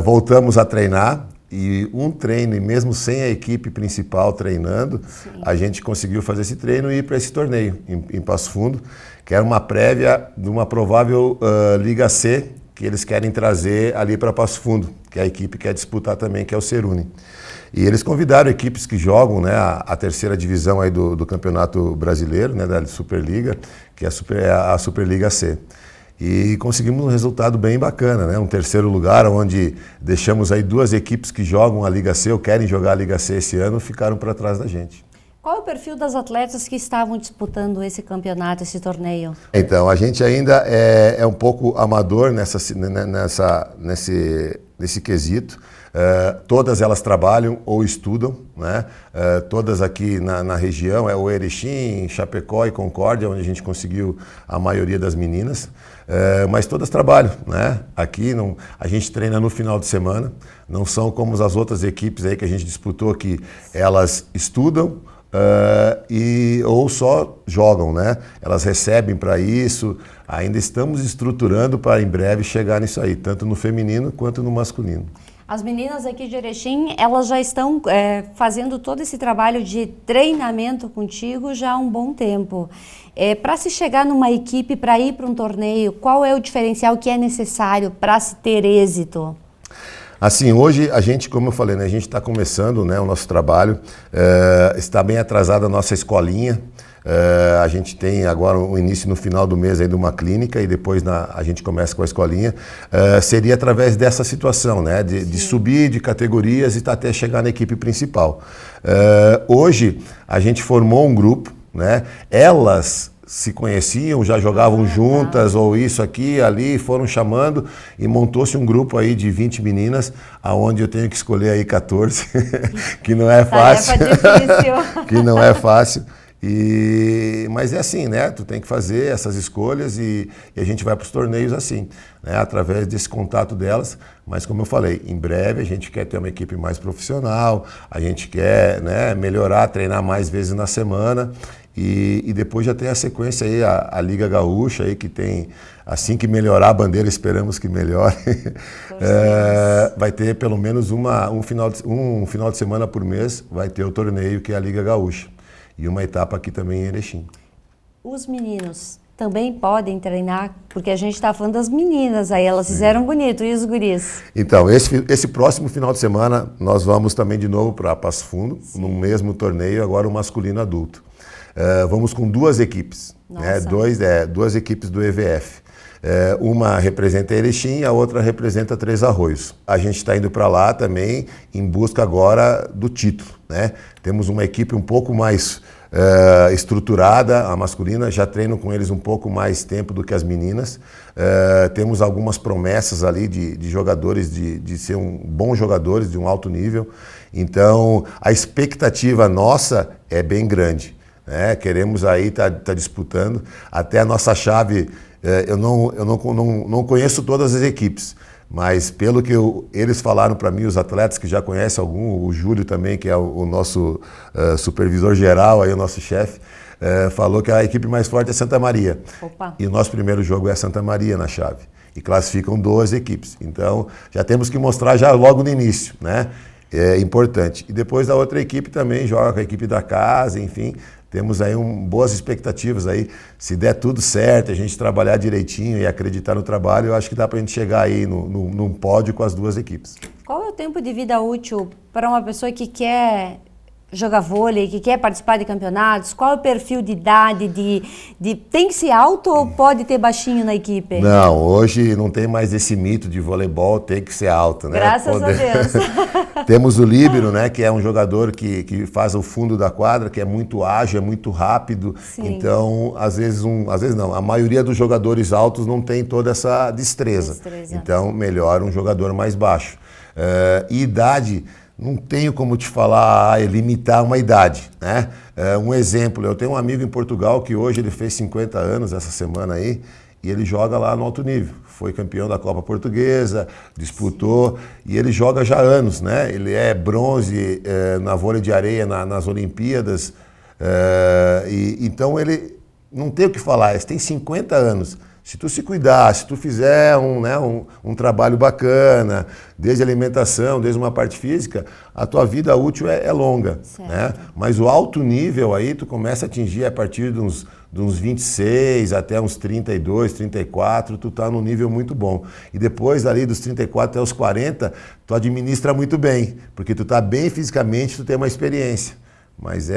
Voltamos a treinar. E um treino, e mesmo sem a equipe principal treinando, sim, a gente conseguiu fazer esse treino e ir para esse torneio em Passo Fundo, que era uma prévia de uma provável Liga C, que eles querem trazer ali para Passo Fundo, que a equipe quer disputar também, que é o Ceruni. E eles convidaram equipes que jogam, né, a terceira divisão aí do Campeonato Brasileiro, né, da Superliga, que é a Superliga C. E conseguimos um resultado bem bacana, né? Um terceiro lugar, onde deixamos aí 2 equipes que jogam a Liga C ou querem jogar a Liga C esse ano, ficaram para trás da gente. Qual é o perfil das atletas que estavam disputando esse campeonato, esse torneio? Então, a gente ainda é um pouco amador nesse quesito. Todas elas trabalham ou estudam, né? Todas aqui na região, é o Erechim, Chapecó e Concórdia, onde a gente conseguiu a maioria das meninas, mas todas trabalham, né? Aqui a gente treina no final de semana, não são como as outras equipes aí que a gente disputou, que elas estudam ou só jogam, né? Elas recebem para isso, ainda estamos estruturando para em breve chegar nisso aí, tanto no feminino quanto no masculino. As meninas aqui de Erechim, elas já estão fazendo todo esse trabalho de treinamento contigo já há um bom tempo. Para se chegar numa equipe, para ir para um torneio, qual é o diferencial que é necessário para se ter êxito? Assim, hoje a gente, como eu falei, né, a gente está começando, né, o nosso trabalho, está bem atrasada a nossa escolinha. A gente tem agora um início no final do mês aí de uma clínica e depois a gente começa com a escolinha. Seria através dessa situação, né? De subir de categorias e até chegar na equipe principal. Hoje a gente formou um grupo, né? Elas se conheciam, já jogavam juntas, ou isso aqui, ali, foram chamando e montou-se um grupo aí de 20 meninas, aonde eu tenho que escolher aí 14, que não é fácil. Difícil. Que não é fácil. Mas é assim, né? Tu tem que fazer essas escolhas e a gente vai para os torneios assim, né? Através desse contato delas. Mas como eu falei, em breve a gente quer ter uma equipe mais profissional, a gente quer, né, melhorar, treinar mais vezes na semana e depois já tem a sequência aí, a Liga Gaúcha aí que tem, assim que melhorar a bandeira, esperamos que melhore. Vai ter pelo menos um final de semana por mês, vai ter o torneio que é a Liga Gaúcha. E uma etapa aqui também em Erechim. Os meninos também podem treinar, porque a gente está falando das meninas, aí elas fizeram bonito, e os guris? Então, esse próximo final de semana, nós vamos também de novo para Passo Fundo, no mesmo torneio, agora o masculino adulto. Vamos com 2 equipes, né? Duas equipes do EVF. Uma representa Erechim, a outra representa Três Arroios. A gente está indo para lá também em busca agora do título, né? Temos uma equipe um pouco mais estruturada, a masculina, já treino com eles um pouco mais tempo do que as meninas. Temos algumas promessas ali de jogadores, de ser bons jogadores, de um alto nível. Então, a expectativa nossa é bem grande, né? Queremos aí tá disputando. Até a nossa chave, eu não conheço todas as equipes, mas pelo que eles falaram para mim, os atletas que já conhecem algum, o Júlio também, que é o nosso supervisor geral, aí, o nosso chefe, falou que a equipe mais forte é Santa Maria. Opa. E o nosso primeiro jogo é Santa Maria na chave. E classificam 12 equipes. Então, já temos que mostrar já logo no início, né? É importante. E depois a outra equipe também joga com a equipe da casa, enfim. Temos aí boas expectativas aí. Se der tudo certo, a gente trabalhar direitinho e acreditar no trabalho, eu acho que dá para a gente chegar aí num pódio com as 2 equipes. Qual é o tempo de vida útil para uma pessoa que quer jogar vôlei, que quer participar de campeonatos? Qual é o perfil de idade? Tem que ser alto ou pode ter baixinho na equipe? Não, hoje não tem mais esse mito de voleibol, tem que ser alto, né? Graças a Deus. Temos o líbero, né, que é um jogador que faz o fundo da quadra, que é muito ágil, é muito rápido. Sim. Então, às vezes não, a maioria dos jogadores altos não tem toda essa destreza. Então, melhor um jogador mais baixo. E idade, não tenho como te falar, limitar uma idade, né? Um exemplo, eu tenho um amigo em Portugal que hoje ele fez 50 anos essa semana aí, e ele joga lá no alto nível. Foi campeão da Copa Portuguesa, disputou, e ele joga já há anos, né? Ele é bronze na vôlei de areia nas Olimpíadas, então ele não tem o que falar, ele tem 50 anos. Se tu se cuidar, se tu fizer um trabalho bacana, desde alimentação, desde uma parte física, a tua vida útil é longa, né? Mas o alto nível aí tu começa a atingir a partir de uns 26 até uns 32, 34, tu tá num nível muito bom. E depois ali dos 34 até os 40, tu administra muito bem, porque tu tá bem fisicamente, tu tem uma experiência. Mas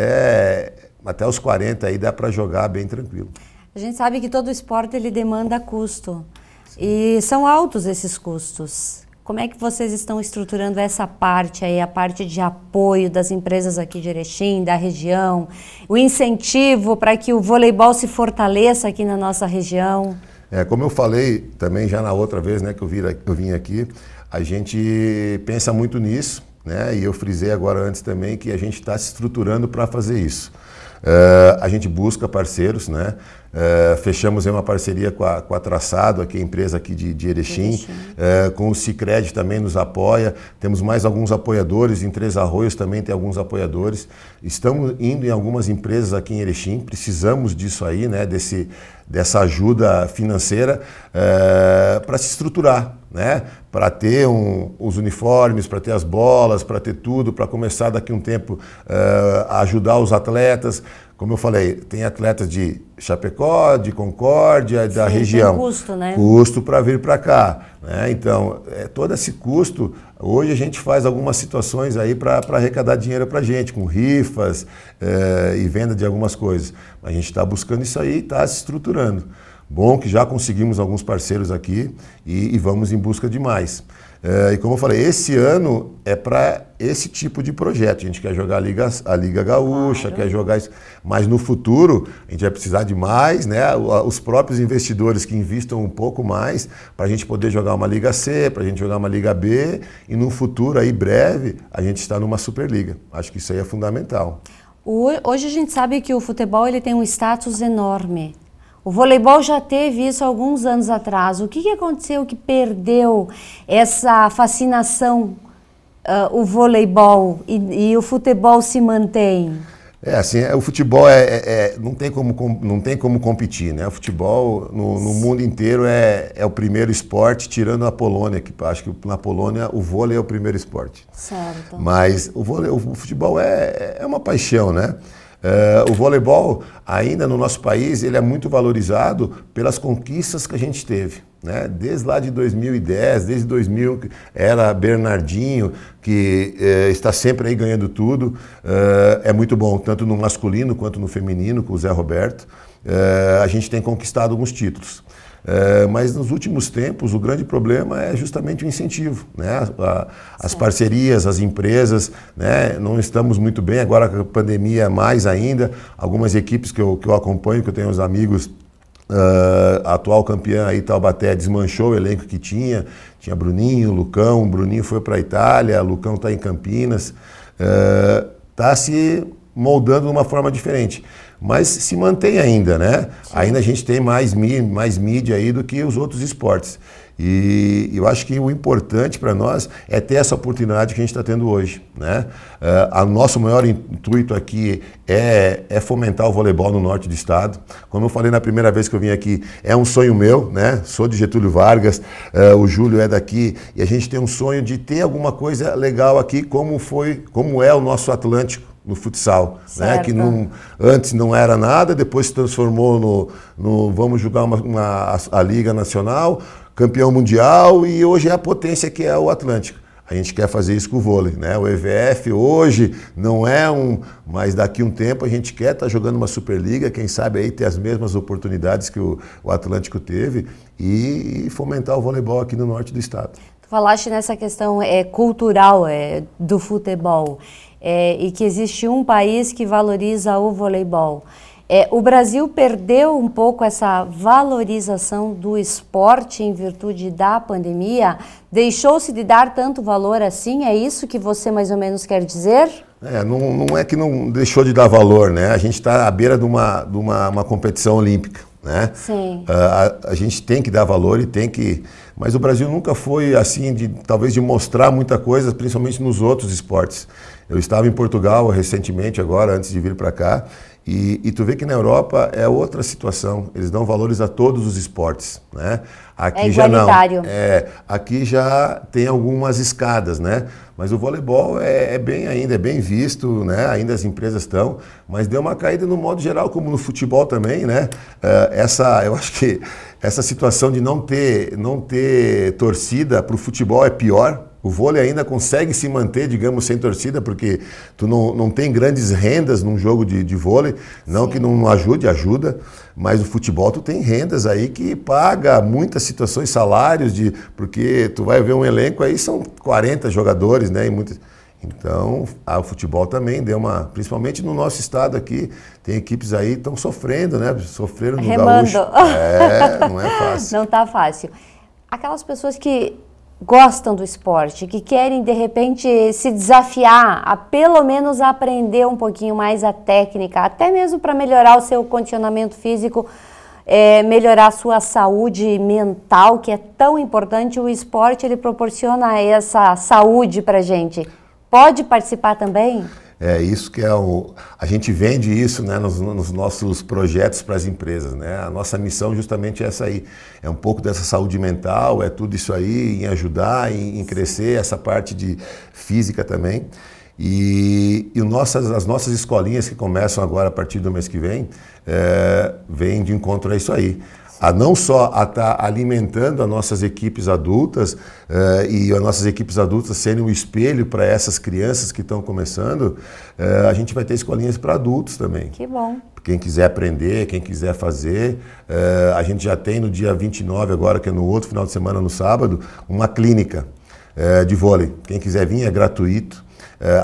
até os 40 aí dá para jogar bem tranquilo. A gente sabe que todo esporte ele demanda custo. E são altos esses custos. Como é que vocês estão estruturando essa parte aí, a parte de apoio das empresas aqui de Erechim, da região, o incentivo para que o voleibol se fortaleça aqui na nossa região? Como eu falei também já na outra vez, né, que eu vim aqui, a gente pensa muito nisso, né, e eu frisei agora antes também que a gente está se estruturando para fazer isso. A gente busca parceiros, né? Fechamos uma parceria com a Traçado, que é a empresa aqui de Erechim, com o Sicredi também nos apoia, temos mais alguns apoiadores, em Três Arroios também tem alguns apoiadores, estamos indo em algumas empresas aqui em Erechim, precisamos disso aí, né? Dessa ajuda financeira para se estruturar, né? Para ter os uniformes, para ter as bolas, para ter tudo, para começar daqui a um tempo a ajudar os atletas. como eu falei, tem atletas de Chapecó, de Concórdia, da região. Tem custo, né? Custo para vir para cá, né? Então, todo esse custo, hoje a gente faz algumas situações aí para arrecadar dinheiro para a gente, com rifas e venda de algumas coisas. A gente está buscando isso aí e está se estruturando. Bom que já conseguimos alguns parceiros aqui e vamos em busca de mais. E como eu falei, esse ano é para esse tipo de projeto. A gente quer jogar a Liga Gaúcha, quer jogar isso. Mas no futuro a gente vai precisar de mais, né? Os próprios investidores que investam um pouco mais para a gente poder jogar uma Liga C, para a gente jogar uma Liga B e no futuro aí breve a gente está numa Superliga. Acho que isso aí é fundamental. Hoje a gente sabe que o futebol ele tem um status enorme. O voleibol já teve isso alguns anos atrás. O que aconteceu que perdeu essa fascinação, o voleibol, e o futebol se mantém? Assim, o futebol não tem como competir, né? O futebol no mundo inteiro é o primeiro esporte, tirando a Polônia, que acho que na Polônia o vôlei é o primeiro esporte. Certo. Mas o futebol é uma paixão, né? O voleibol, ainda no nosso país, ele é muito valorizado pelas conquistas que a gente teve, né? Desde lá de 2010, desde 2000, era Bernardinho, que está sempre aí ganhando tudo. É muito bom, tanto no masculino quanto no feminino, com o Zé Roberto. A gente tem conquistado alguns títulos. Mas nos últimos tempos o grande problema é justamente o incentivo, né? As parcerias, as empresas, né? Não estamos muito bem, agora com a pandemia mais ainda. Algumas equipes que eu acompanho, que eu tenho uns amigos, a atual campeã aí, Taubaté, desmanchou o elenco que tinha Bruninho, Lucão. O Bruninho foi para a Itália, Lucão está em Campinas, está se moldando de uma forma diferente. Mas se mantém ainda, né? Sim. Ainda a gente tem mais mídia aí do que os outros esportes. E eu acho que o importante para nós é ter essa oportunidade que a gente está tendo hoje, né? O nosso maior intuito aqui é fomentar o voleibol no norte do estado. Como eu falei na primeira vez que eu vim aqui, é um sonho meu, né? Sou de Getúlio Vargas, o Júlio é daqui, e a gente tem um sonho de ter alguma coisa legal aqui, como é o nosso Atlântico no futsal, né? Que antes não era nada, depois se transformou no vamos jogar a Liga Nacional, campeão mundial, e hoje é a potência que é o Atlântico. A gente quer fazer isso com o vôlei, né? O EVF hoje não é mas daqui um tempo a gente quer estar jogando uma Superliga, quem sabe aí ter as mesmas oportunidades que o Atlântico teve e fomentar o voleibol aqui no norte do estado. Tu falaste nessa questão cultural do futebol. E que existe um país que valoriza o voleibol. O Brasil perdeu um pouco essa valorização do esporte em virtude da pandemia? Deixou-se de dar tanto valor assim? É isso que você mais ou menos quer dizer? Não é que não deixou de dar valor, né? A gente está à beira de uma competição olímpica, né? Sim. A gente tem que dar valor e tem que... Mas o Brasil nunca foi assim, talvez de mostrar muita coisa, principalmente nos outros esportes. Eu estava em Portugal recentemente, agora, antes de vir para cá, e tu vê que na Europa é outra situação. Eles dão valores a todos os esportes, né? Aqui já não. Aqui já tem algumas escadas, né? Mas o voleibol é bem visto, né? Ainda as empresas estão, mas deu uma caída no modo geral, como no futebol também, né? Eu acho que essa situação de não ter torcida para o futebol é pior. O vôlei ainda consegue se manter, digamos, sem torcida, porque tu não tem grandes rendas num jogo de vôlei, não. Sim. Que não ajuda, mas o futebol tu tem rendas aí que paga muitas situações, salários, porque tu vai ver um elenco aí, são 40 jogadores, né? Então, o futebol também deu principalmente no nosso estado aqui, tem equipes aí que estão sofrendo, né? Sofreram no Gaúcho. Não é fácil. Não tá fácil. Aquelas pessoas que gostam do esporte, que querem de repente se desafiar a pelo menos aprender um pouquinho mais a técnica, até mesmo para melhorar o seu condicionamento físico, melhorar a sua saúde mental, que é tão importante. O esporte ele proporciona essa saúde para a gente. Pode participar também? Isso que a gente vende isso, né, nos nossos projetos para as empresas, né? A nossa missão justamente é essa aí, é um pouco dessa saúde mental, é tudo isso aí, em ajudar, em crescer, essa parte de física também. E as nossas escolinhas que começam agora a partir do mês que vem, vêm de encontro a isso aí. A não só a estar alimentando as nossas equipes adultas e as nossas equipes adultas serem um espelho para essas crianças que estão começando, a gente vai ter escolinhas para adultos também. Que bom. Quem quiser aprender, quem quiser fazer, a gente já tem no dia 29 agora, que é no outro final de semana, no sábado, uma clínica de vôlei. Quem quiser vir é gratuito,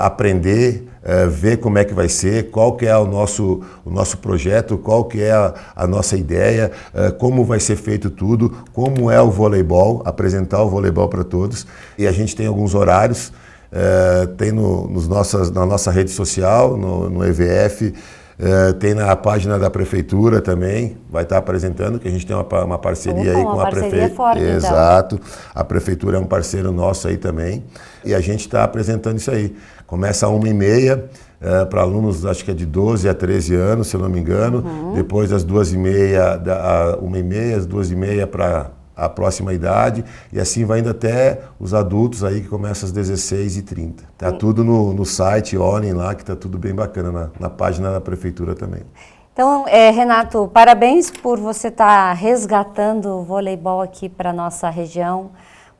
aprender, ver como é que vai ser, qual que é o nosso projeto, qual que é a nossa ideia, como vai ser feito tudo, como é o voleibol, apresentar o voleibol para todos. E a gente tem alguns horários, tem na nossa rede social, no EVF, tem na página da prefeitura também, vai estar apresentando, que a gente tem uma parceria aí com a prefeitura. Forte, exato, então. A prefeitura é um parceiro nosso aí também, e a gente está apresentando isso aí. Começa às 1h30, para alunos, acho que é de 12 a 13 anos, se eu não me engano, depois das 2h30, 1h30, às 2h30 para a próxima idade, e assim vai indo até os adultos aí, que começa às 16h30. Tá tudo no site, olhem lá, que tá tudo bem bacana, na página da prefeitura também. Então, Renato, parabéns por você estar resgatando o voleibol aqui para nossa região.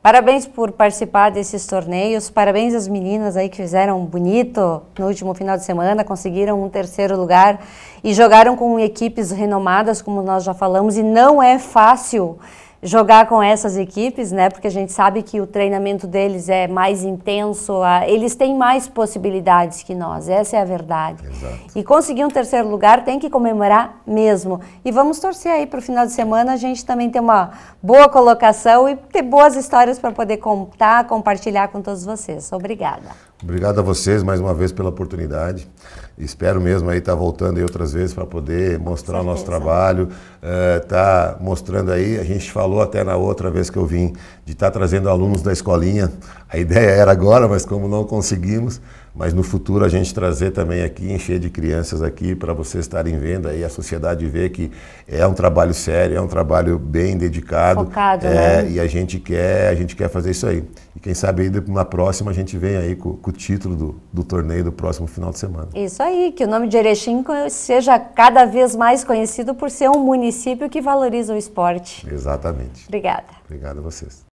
Parabéns por participar desses torneios, parabéns às meninas aí que fizeram bonito no último final de semana, conseguiram um 3º lugar e jogaram com equipes renomadas, como nós já falamos, e não é fácil jogar com essas equipes, né? Porque a gente sabe que o treinamento deles é mais intenso, eles têm mais possibilidades que nós, essa é a verdade. Exato. E conseguir um 3º lugar tem que comemorar mesmo. E vamos torcer aí para o final de semana a gente também ter uma boa colocação e ter boas histórias para poder contar, compartilhar com todos vocês. Obrigada. Obrigado a vocês mais uma vez pela oportunidade. Espero mesmo aí estar voltando aí outras vezes para poder mostrar o nosso trabalho, tá mostrando aí, a gente falou até na outra vez que eu vim, de estar trazendo alunos da escolinha. A ideia era agora, mas como não conseguimos, mas no futuro a gente trazer também aqui, encher de crianças aqui para vocês estarem vendo aí, a sociedade ver que é um trabalho sério, é um trabalho bem dedicado. Focado, né? E a gente quer fazer isso aí. E quem sabe aí na próxima a gente vem aí com o título do torneio do próximo final de semana. Isso aí, que o nome de Erechim seja cada vez mais conhecido por ser um município que valoriza o esporte. Exatamente. Obrigada. Obrigado a vocês.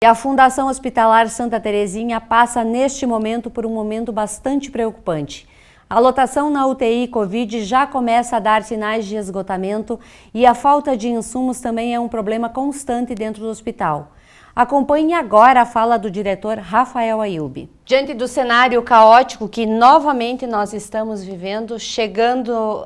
E a Fundação Hospitalar Santa Terezinha passa neste momento por um momento bastante preocupante. A lotação na UTI Covid já começa a dar sinais de esgotamento e a falta de insumos também é um problema constante dentro do hospital. Acompanhe agora a fala do diretor Rafael Ayub. Diante do cenário caótico que novamente nós estamos vivendo, chegando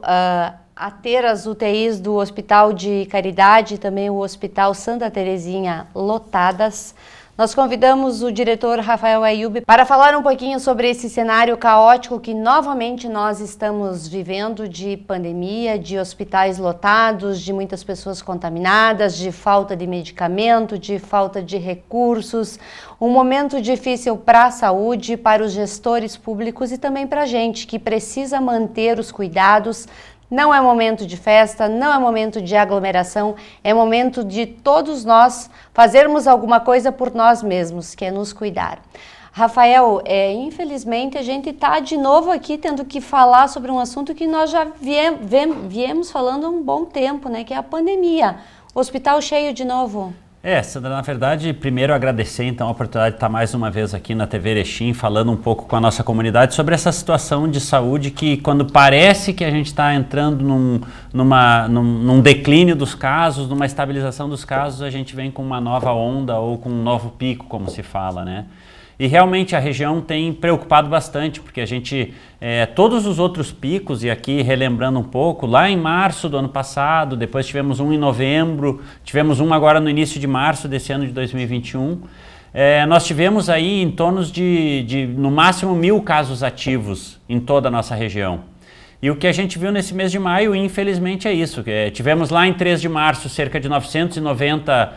a ter as UTIs do Hospital de Caridade e também o Hospital Santa Terezinha lotadas, nós convidamos o diretor Rafael Ayub para falar um pouquinho sobre esse cenário caótico que novamente nós estamos vivendo, de pandemia, de hospitais lotados, de muitas pessoas contaminadas, de falta de medicamento, de falta de recursos. Um momento difícil para a saúde, para os gestores públicos e também para a gente que precisa manter os cuidados. Não é momento de festa, não é momento de aglomeração, é momento de todos nós fazermos alguma coisa por nós mesmos, que é nos cuidar. Rafael, infelizmente a gente está de novo aqui tendo que falar sobre um assunto que nós já viemos falando há um bom tempo, né? Que é a pandemia. O hospital cheio de novo. Sandra, na verdade, primeiro agradecer então a oportunidade de estar mais uma vez aqui na TV Erechim, falando um pouco com a nossa comunidade sobre essa situação de saúde que, quando parece que a gente está entrando num declínio dos casos, numa estabilização dos casos, a gente vem com uma nova onda ou com um novo pico, como se fala, né? E realmente a região tem preocupado bastante, porque a gente, todos os outros picos, e aqui relembrando um pouco, lá em março do ano passado, depois tivemos um em novembro, tivemos um agora no início de março desse ano de 2021, nós tivemos aí em torno de no máximo 1.000 casos ativos em toda a nossa região. E o que a gente viu nesse mês de maio, infelizmente, é isso. Tivemos lá em 3 de março cerca de 990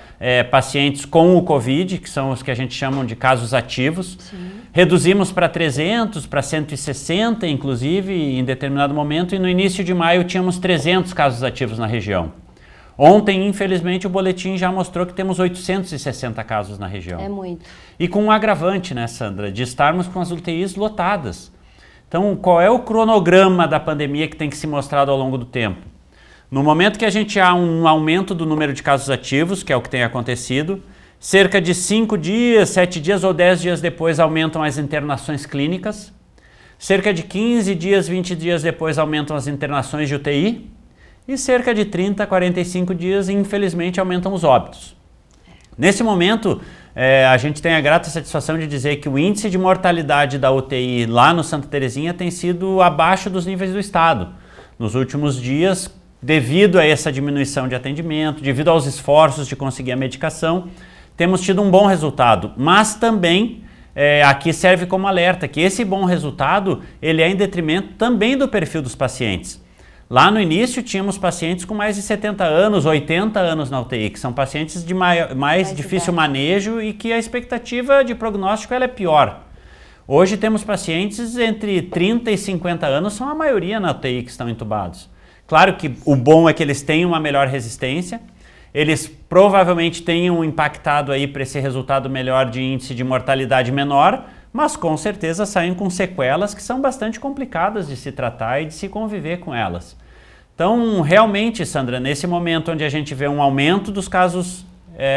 pacientes com o Covid, que são os que a gente chama de casos ativos. Sim. Reduzimos para 300, para 160, inclusive, em determinado momento. E no início de maio tínhamos 300 casos ativos na região. Ontem, infelizmente, o boletim já mostrou que temos 860 casos na região. É muito. E com um agravante, né, Sandra, de estarmos com as UTIs lotadas. Então, qual é o cronograma da pandemia que tem que se mostrar ao longo do tempo? No momento que a gente há um aumento do número de casos ativos, que é o que tem acontecido, cerca de 5 dias, 7 dias ou 10 dias depois aumentam as internações clínicas, cerca de 15 dias, 20 dias depois aumentam as internações de UTI, e cerca de 30, 45 dias, infelizmente, aumentam os óbitos. Nesse momento, a gente tem a grata satisfação de dizer que o índice de mortalidade da UTI lá no Santa Terezinha tem sido abaixo dos níveis do estado. Nos últimos dias, devido a essa diminuição de atendimento, devido aos esforços de conseguir a medicação, temos tido um bom resultado, mas também aqui serve como alerta que esse bom resultado ele é em detrimento também do perfil dos pacientes. Lá no início tínhamos pacientes com mais de 70 anos, 80 anos na UTI, que são pacientes de mais difícil manejo e que a expectativa de prognóstico ela é pior. Hoje temos pacientes entre 30 e 50 anos, são a maioria na UTI que estão entubados. Claro que o bom é que eles têm uma melhor resistência, eles provavelmente tenham impactado aí para esse resultado melhor de índice de mortalidade menor, mas com certeza saem com sequelas que são bastante complicadas de se tratar e de se conviver com elas. Então, realmente, Sandra, nesse momento onde a gente vê um aumento dos casos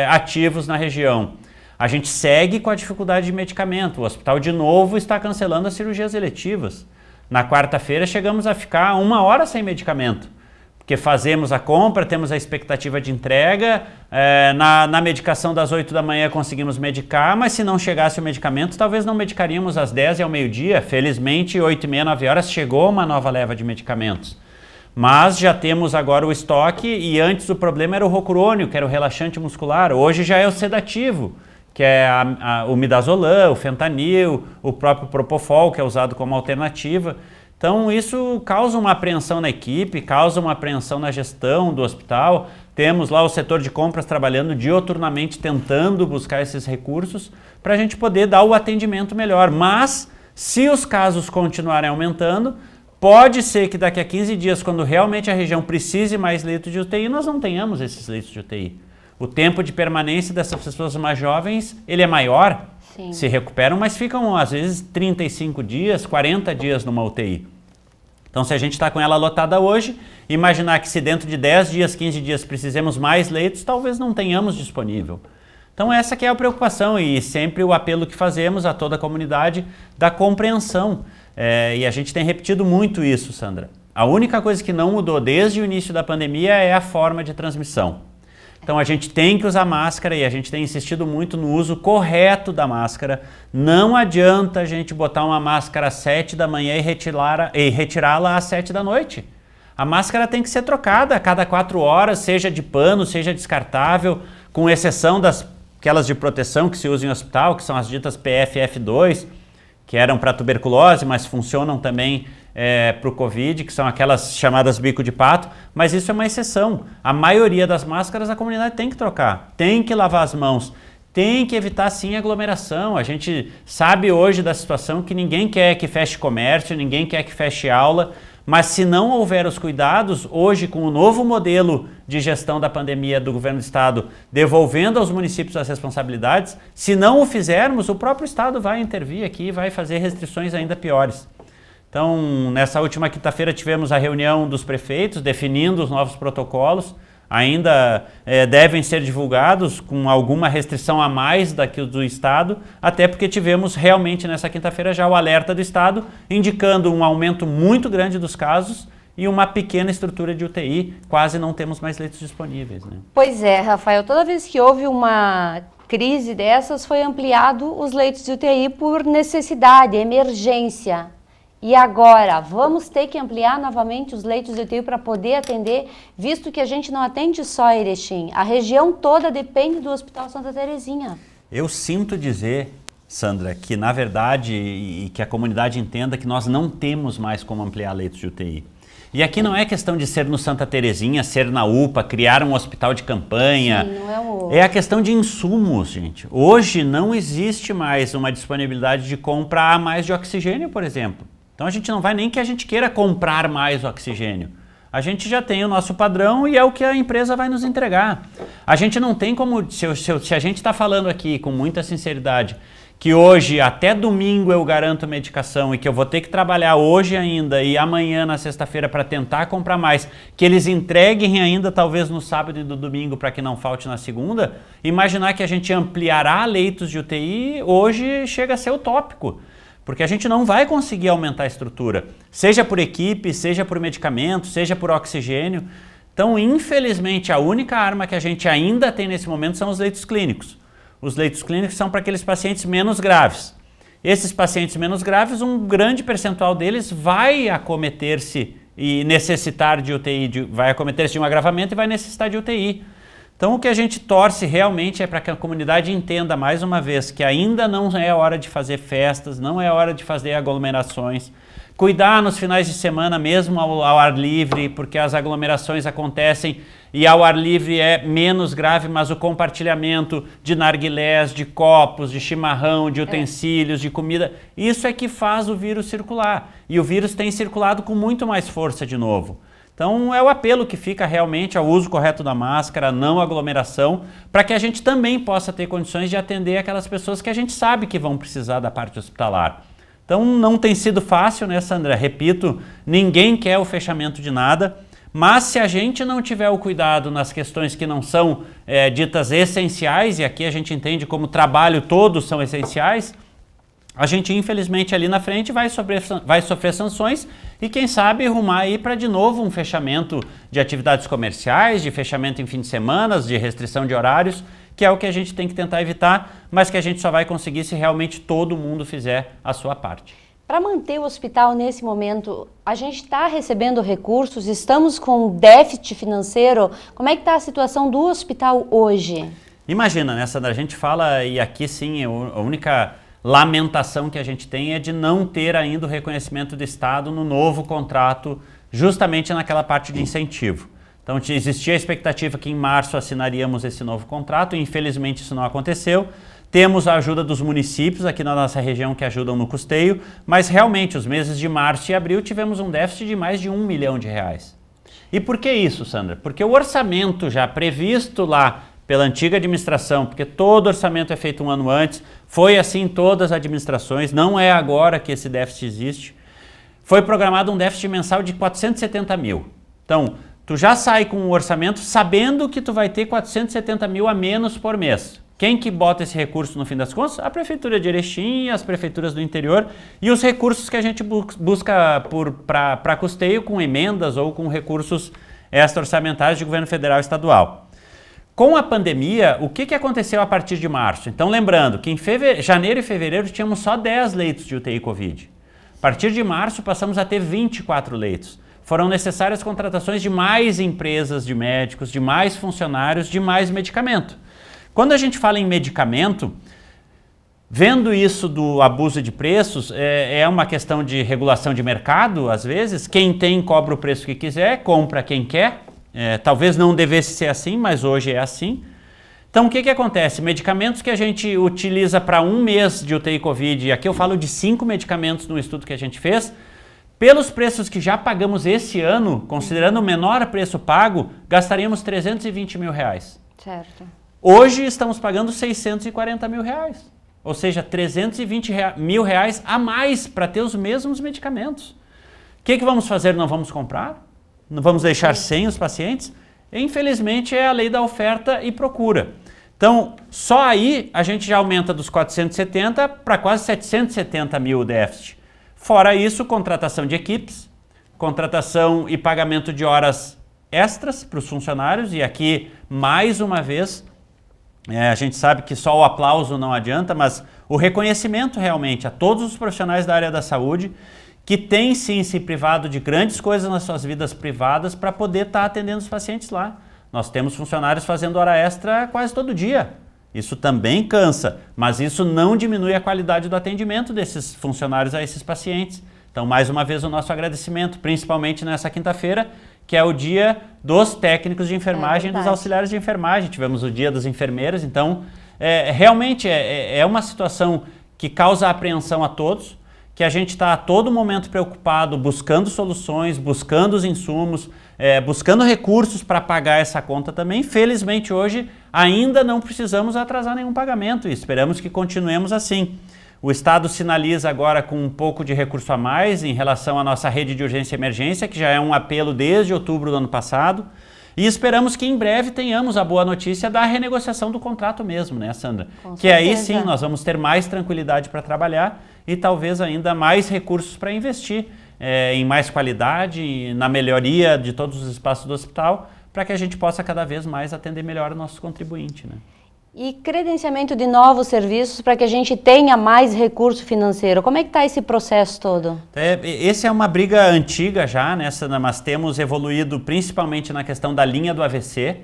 ativos na região, a gente segue com a dificuldade de medicamento. O hospital, de novo, está cancelando as cirurgias eletivas. Na quarta-feira, chegamos a ficar 1 hora sem medicamento, porque fazemos a compra, temos a expectativa de entrega, na medicação das 8 da manhã conseguimos medicar, mas se não chegasse o medicamento, talvez não medicaríamos às 10 e ao meio-dia. Felizmente, 8h30, 9 horas, chegou uma nova leva de medicamentos. Mas já temos agora o estoque e antes o problema era o rocurônio, que era o relaxante muscular. Hoje já é o sedativo, que é o midazolam, o fentanil, o próprio propofol, que é usado como alternativa. Então isso causa uma apreensão na equipe, causa uma apreensão na gestão do hospital. Temos lá o setor de compras trabalhando dioturnamente, tentando buscar esses recursos para a gente poder dar o atendimento melhor. Mas se os casos continuarem aumentando, pode ser que daqui a 15 dias, quando realmente a região precise mais leitos de UTI, nós não tenhamos esses leitos de UTI. O tempo de permanência dessas pessoas mais jovens, ele é maior, sim, se recuperam, mas ficam às vezes 35 dias, 40 dias numa UTI. Então, se a gente está com ela lotada hoje, imaginar que se dentro de 10 dias, 15 dias precisemos mais leitos, talvez não tenhamos disponível. Então, essa que é a preocupação e sempre o apelo que fazemos a toda a comunidade da compreensão. E a gente tem repetido muito isso, Sandra. A única coisa que não mudou desde o início da pandemia é a forma de transmissão. Então a gente tem que usar máscara e a gente tem insistido muito no uso correto da máscara. Não adianta a gente botar uma máscara às 7 da manhã e retirá-la às 7 da noite. A máscara tem que ser trocada a cada 4 horas, seja de pano, seja descartável, com exceção daquelas de proteção que se usam em hospital, que são as ditas PFF2, que eram para tuberculose, mas funcionam também para o Covid, que são aquelas chamadas bico de pato, mas isso é uma exceção. A maioria das máscaras a comunidade tem que trocar, tem que lavar as mãos, tem que evitar sim aglomeração. A gente sabe hoje da situação que ninguém quer que feche comércio, ninguém quer que feche aula, mas se não houver os cuidados, hoje com o novo modelo de gestão da pandemia do governo do estado, devolvendo aos municípios as responsabilidades, se não o fizermos, o próprio estado vai intervir aqui e vai fazer restrições ainda piores. Então, nessa última quinta-feira tivemos a reunião dos prefeitos definindo os novos protocolos, ainda devem ser divulgados com alguma restrição a mais daqui do estado, até porque tivemos realmente nessa quinta-feira já o alerta do estado, indicando um aumento muito grande dos casos e uma pequena estrutura de UTI, quase não temos mais leitos disponíveis, né? Pois é, Rafael, toda vez que houve uma crise dessas, foi ampliado os leitos de UTI por necessidade, emergência. E agora, vamos ter que ampliar novamente os leitos de UTI para poder atender, visto que a gente não atende só Erechim. A região toda depende do Hospital Santa Terezinha. Eu sinto dizer, Sandra, que na verdade, e que a comunidade entenda que nós não temos mais como ampliar leitos de UTI. E aqui não é questão de ser no Santa Terezinha, ser na UPA, criar um hospital de campanha. Sim, não é o... É a questão de insumos, gente. Hoje não existe mais uma disponibilidade de comprar mais de oxigênio, por exemplo. Então a gente não vai nem que a gente queira comprar mais oxigênio. A gente já tem o nosso padrão e é o que a empresa vai nos entregar. A gente não tem como, se a gente está falando aqui com muita sinceridade, que hoje, até domingo, eu garanto medicação e que eu vou ter que trabalhar hoje ainda e amanhã, na sexta-feira, para tentar comprar mais, que eles entreguem ainda, talvez no sábado e no domingo, para que não falte na segunda, imaginar que a gente ampliará leitos de UTI, hoje chega a ser utópico. Porque a gente não vai conseguir aumentar a estrutura, seja por equipe, seja por medicamento, seja por oxigênio. Então, infelizmente, a única arma que a gente ainda tem nesse momento são os leitos clínicos. Os leitos clínicos são para aqueles pacientes menos graves. Esses pacientes menos graves, um grande percentual deles vai acometer-se e necessitar de UTI, vai acometer-se de um agravamento e vai necessitar de UTI. Então, o que a gente torce realmente é para que a comunidade entenda, mais uma vez, que ainda não é hora de fazer festas, não é hora de fazer aglomerações. Cuidar nos finais de semana mesmo ao ar livre, porque as aglomerações acontecem e ao ar livre é menos grave, mas o compartilhamento de narguilés, de copos, de chimarrão, de utensílios, de comida, isso é que faz o vírus circular. E o vírus tem circulado com muito mais força de novo. Então é o apelo que fica realmente ao uso correto da máscara, não aglomeração, para que a gente também possa ter condições de atender aquelas pessoas que a gente sabe que vão precisar da parte hospitalar. Então não tem sido fácil, né, Sandra? Repito, ninguém quer o fechamento de nada, mas se a gente não tiver o cuidado nas questões que não são ditas essenciais, e aqui a gente entende como trabalho todos são essenciais, a gente infelizmente ali na frente vai sofrer sanções e quem sabe rumar aí para de novo um fechamento de atividades comerciais, de fechamento em fim de semana, de restrição de horários, que é o que a gente tem que tentar evitar, mas que a gente só vai conseguir se realmente todo mundo fizer a sua parte. Para manter o hospital nesse momento, a gente está recebendo recursos, estamos com déficit financeiro, como é que está a situação do hospital hoje? Imagina, né, Sandra, a gente fala, e aqui sim, a única lamentação que a gente tem é de não ter ainda o reconhecimento do Estado no novo contrato, justamente naquela parte de incentivo. Então existia a expectativa que em março assinaríamos esse novo contrato, e infelizmente isso não aconteceu. Temos a ajuda dos municípios aqui na nossa região que ajudam no custeio, mas realmente os meses de março e abril tivemos um déficit de mais de R$1 milhão. E por que isso, Sandra? Porque o orçamento já previsto lá pela antiga administração, porque todo orçamento é feito um ano antes, foi assim em todas as administrações, não é agora que esse déficit existe, foi programado um déficit mensal de 470 mil. Então, tu já sai com um orçamento sabendo que tu vai ter 470 mil a menos por mês. Quem que bota esse recurso no fim das contas? A Prefeitura de Erechim, as prefeituras do interior e os recursos que a gente busca para custeio com emendas ou com recursos extra-orçamentários de governo federal e estadual. Com a pandemia, o que aconteceu a partir de março? Então, lembrando que em janeiro e fevereiro tínhamos só 10 leitos de UTI Covid. A partir de março passamos a ter 24 leitos. Foram necessárias contratações de mais empresas de médicos, de mais funcionários, de mais medicamento. Quando a gente fala em medicamento, vendo isso do abuso de preços, é uma questão de regulação de mercado, às vezes. Quem tem cobra o preço que quiser, compra quem quer. Talvez não devesse ser assim, mas hoje é assim. Então o que acontece? Medicamentos que a gente utiliza para um mês de UTI Covid, e aqui eu falo de 5 medicamentos no estudo que a gente fez, pelos preços que já pagamos esse ano, considerando o menor preço pago, gastaríamos R$320 mil. Certo. Hoje estamos pagando R$640 mil. Ou seja, R$320 mil a mais para ter os mesmos medicamentos. O que vamos fazer? Não vamos comprar? Não vamos deixar sem os pacientes? Infelizmente é a lei da oferta e procura. Então, só aí a gente já aumenta dos 470 para quase 770 mil o déficit. Fora isso, contratação de equipes, contratação e pagamento de horas extras para os funcionários. E aqui, mais uma vez, a gente sabe que só o aplauso não adianta, mas o reconhecimento realmente a todos os profissionais da área da saúde que têm sim se privado de grandes coisas nas suas vidas privadas para poder estar atendendo os pacientes lá. Nós temos funcionários fazendo hora extra quase todo dia. Isso também cansa, mas isso não diminui a qualidade do atendimento desses funcionários a esses pacientes. Então, mais uma vez, o nosso agradecimento, principalmente nessa quinta-feira, que é o dia dos técnicos de enfermagem e dos auxiliares de enfermagem. Tivemos o dia dos enfermeiros, então, realmente é uma situação que causa apreensão a todos, que a gente está a todo momento preocupado, buscando soluções, buscando os insumos, buscando recursos para pagar essa conta também. Felizmente hoje ainda não precisamos atrasar nenhum pagamento e esperamos que continuemos assim. O Estado sinaliza agora com um pouco de recurso a mais em relação à nossa rede de urgência e emergência, que já é um apelo desde outubro do ano passado. E esperamos que em breve tenhamos a boa notícia da renegociação do contrato mesmo, né, Sandra? Que aí sim nós vamos ter mais tranquilidade para trabalhar e talvez ainda mais recursos para investir em mais qualidade, na melhoria de todos os espaços do hospital, para que a gente possa cada vez mais atender melhor o nosso contribuinte, né? E credenciamento de novos serviços para que a gente tenha mais recurso financeiro. Como é que está esse processo todo? Essa é uma briga antiga já, né, Sandra? Mas temos evoluído principalmente na questão da linha do AVC.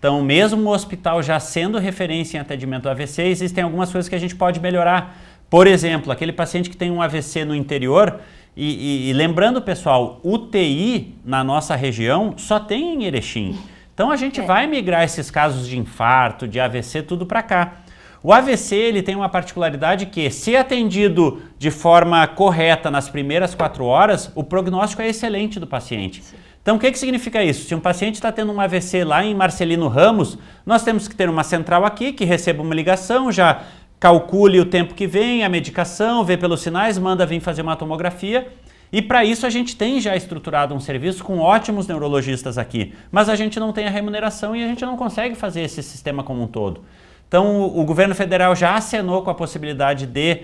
Então, mesmo o hospital já sendo referência em atendimento do AVC, existem algumas coisas que a gente pode melhorar. Por exemplo, aquele paciente que tem um AVC no interior, e lembrando, pessoal, UTI na nossa região só tem em Erechim. Então a gente vai migrar esses casos de infarto, de AVC, tudo para cá. O AVC ele tem uma particularidade que, se atendido de forma correta nas primeiras 4 horas, o prognóstico é excelente do paciente. Então o que significa isso? Se um paciente está tendo um AVC lá em Marcelino Ramos, nós temos que ter uma central aqui que receba uma ligação, já calcule o tempo que vem, a medicação, vê pelos sinais, manda vir fazer uma tomografia. E para isso a gente tem já estruturado um serviço com ótimos neurologistas aqui, mas a gente não tem a remuneração e a gente não consegue fazer esse sistema como um todo. Então o governo federal já acenou com a possibilidade de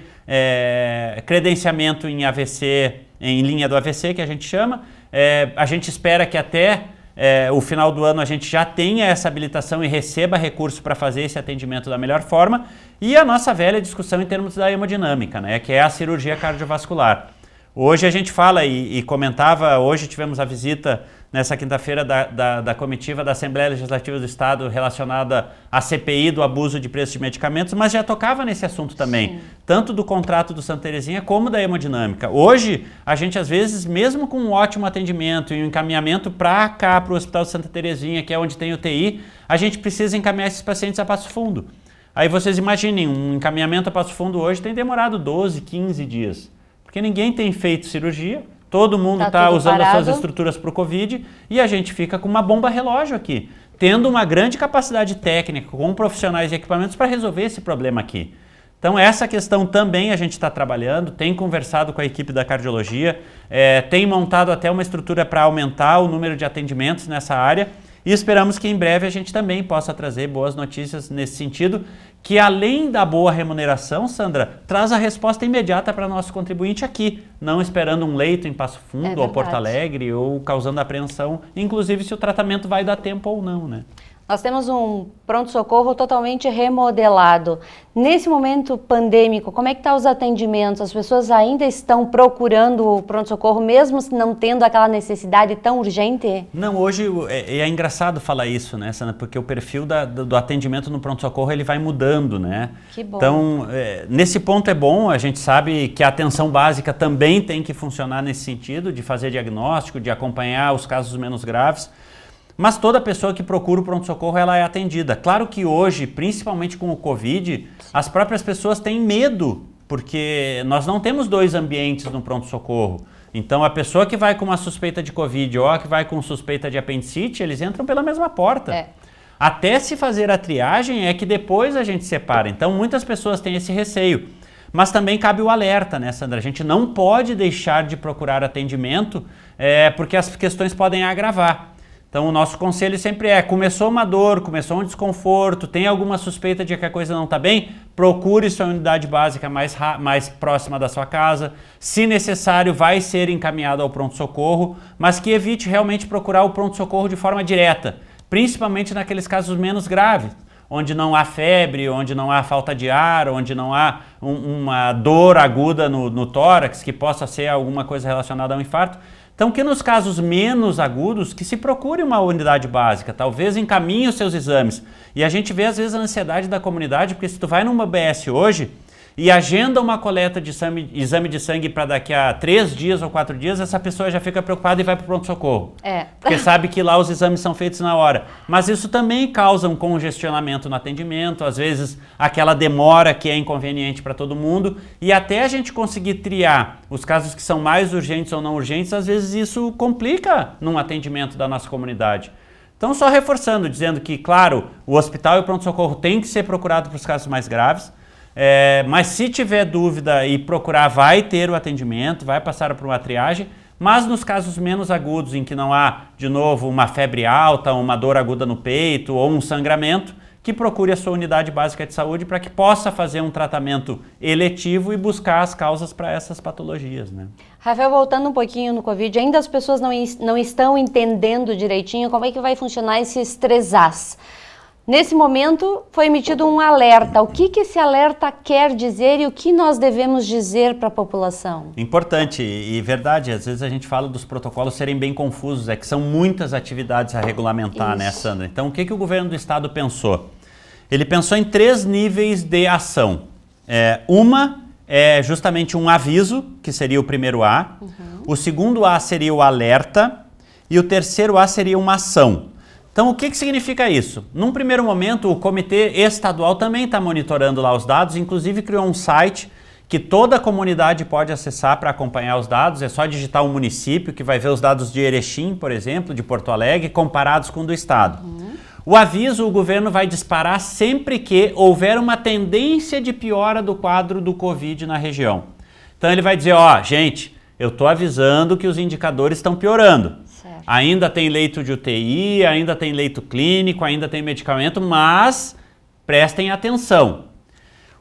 credenciamento em AVC, em linha do AVC, que a gente chama. A gente espera que até o final do ano a gente já tenha essa habilitação e receba recurso para fazer esse atendimento da melhor forma. E a nossa velha discussão em termos da hemodinâmica, né, que é a cirurgia cardiovascular. Hoje a gente fala e comentava, hoje tivemos a visita nessa quinta-feira da comitiva da Assembleia Legislativa do Estado relacionada à CPI do abuso de preço de medicamentos, mas já tocava nesse assunto também, tanto do contrato do Santa Terezinha como da hemodinâmica. Hoje a gente às vezes, mesmo com um ótimo atendimento e um encaminhamento para cá, para o Hospital de Santa Terezinha, que é onde tem UTI, a gente precisa encaminhar esses pacientes a Passo Fundo. Aí vocês imaginem, um encaminhamento a Passo Fundo hoje tem demorado 12, 15 dias. Porque ninguém tem feito cirurgia, todo mundo está usando as suas estruturas para o Covid e a gente fica com uma bomba relógio aqui, tendo uma grande capacidade técnica, com profissionais e equipamentos para resolver esse problema aqui. Então essa questão também a gente está trabalhando, tem conversado com a equipe da cardiologia, tem montado até uma estrutura para aumentar o número de atendimentos nessa área e esperamos que em breve a gente também possa trazer boas notícias nesse sentido, que além da boa remuneração, Sandra, traz a resposta imediata para nosso contribuinte aqui, não esperando um leito em Passo Fundo ou Porto Alegre ou causando apreensão, inclusive se o tratamento vai dar tempo ou não, né? Nós temos um pronto-socorro totalmente remodelado. Nesse momento pandêmico, como é que estão os atendimentos? As pessoas ainda estão procurando o pronto-socorro, mesmo não tendo aquela necessidade tão urgente? Não, hoje é engraçado falar isso, né, Sandra? Porque o perfil do atendimento no pronto-socorro ele vai mudando, né? Que bom. Então, nesse ponto é bom, a gente sabe que a atenção básica também tem que funcionar nesse sentido, de fazer diagnóstico, de acompanhar os casos menos graves. Mas toda pessoa que procura o pronto-socorro, ela é atendida. Claro que hoje, principalmente com o Covid, as próprias pessoas têm medo, porque nós não temos 2 ambientes no pronto-socorro. Então, a pessoa que vai com uma suspeita de Covid ou a que vai com suspeita de apendicite, eles entram pela mesma porta. Até se fazer a triagem é que depois a gente separa. Então, muitas pessoas têm esse receio. Mas também cabe o alerta, né, Sandra? A gente não pode deixar de procurar atendimento porque as questões podem agravar. Então o nosso conselho sempre começou uma dor, começou um desconforto, tem alguma suspeita de que a coisa não está bem, procure sua unidade básica mais próxima da sua casa. Se necessário, vai ser encaminhado ao pronto-socorro, mas que evite realmente procurar o pronto-socorro de forma direta, principalmente naqueles casos menos graves, onde não há febre, onde não há falta de ar, onde não há uma dor aguda no tórax, que possa ser alguma coisa relacionada ao infarto. Então, que nos casos menos agudos, que se procure uma unidade básica, talvez encaminhe os seus exames. E a gente vê, às vezes, a ansiedade da comunidade, porque se tu vai numa UBS hoje e agenda uma coleta de exame de sangue para daqui a 3 dias ou 4 dias, essa pessoa já fica preocupada e vai para o pronto-socorro. Porque sabe que lá os exames são feitos na hora. Mas isso também causa um congestionamento no atendimento, às vezes aquela demora que é inconveniente para todo mundo, e até a gente conseguir triar os casos que são mais urgentes ou não urgentes, às vezes isso complica num atendimento da nossa comunidade. Então, só reforçando, dizendo que, claro, o hospital e o pronto-socorro tem que ser procurado para os casos mais graves, mas se tiver dúvida e procurar, vai ter o atendimento, vai passar por uma triagem, mas nos casos menos agudos, em que não há, de novo, uma febre alta, uma dor aguda no peito ou um sangramento, que procure a sua unidade básica de saúde para que possa fazer um tratamento eletivo e buscar as causas para essas patologias, né? Rafael, voltando um pouquinho no Covid, ainda as pessoas não estão entendendo direitinho como é que vai funcionar esses 3 As. Nesse momento foi emitido um alerta. O que esse alerta quer dizer e o que nós devemos dizer para a população? Importante e verdade, às vezes a gente fala dos protocolos serem bem confusos, é que são muitas atividades a regulamentar, né, Sandra? Então, o que o governo do estado pensou? Ele pensou em 3 níveis de ação. Uma é justamente um aviso, que seria o primeiro A. O segundo A seria o alerta. E o terceiro A seria uma ação. Então, o que significa isso? Num primeiro momento, o Comitê Estadual também está monitorando lá os dados, inclusive criou um site que toda a comunidade pode acessar para acompanhar os dados. É só digitar o município, que vai ver os dados de Erechim, por exemplo, de Porto Alegre, comparados com o do estado. O aviso o governo vai disparar sempre que houver uma tendência de piora do quadro do Covid na região. Então ele vai dizer, ó, gente, eu estou avisando que os indicadores estão piorando. Certo. Ainda tem leito de UTI, ainda tem leito clínico, ainda tem medicamento, mas prestem atenção.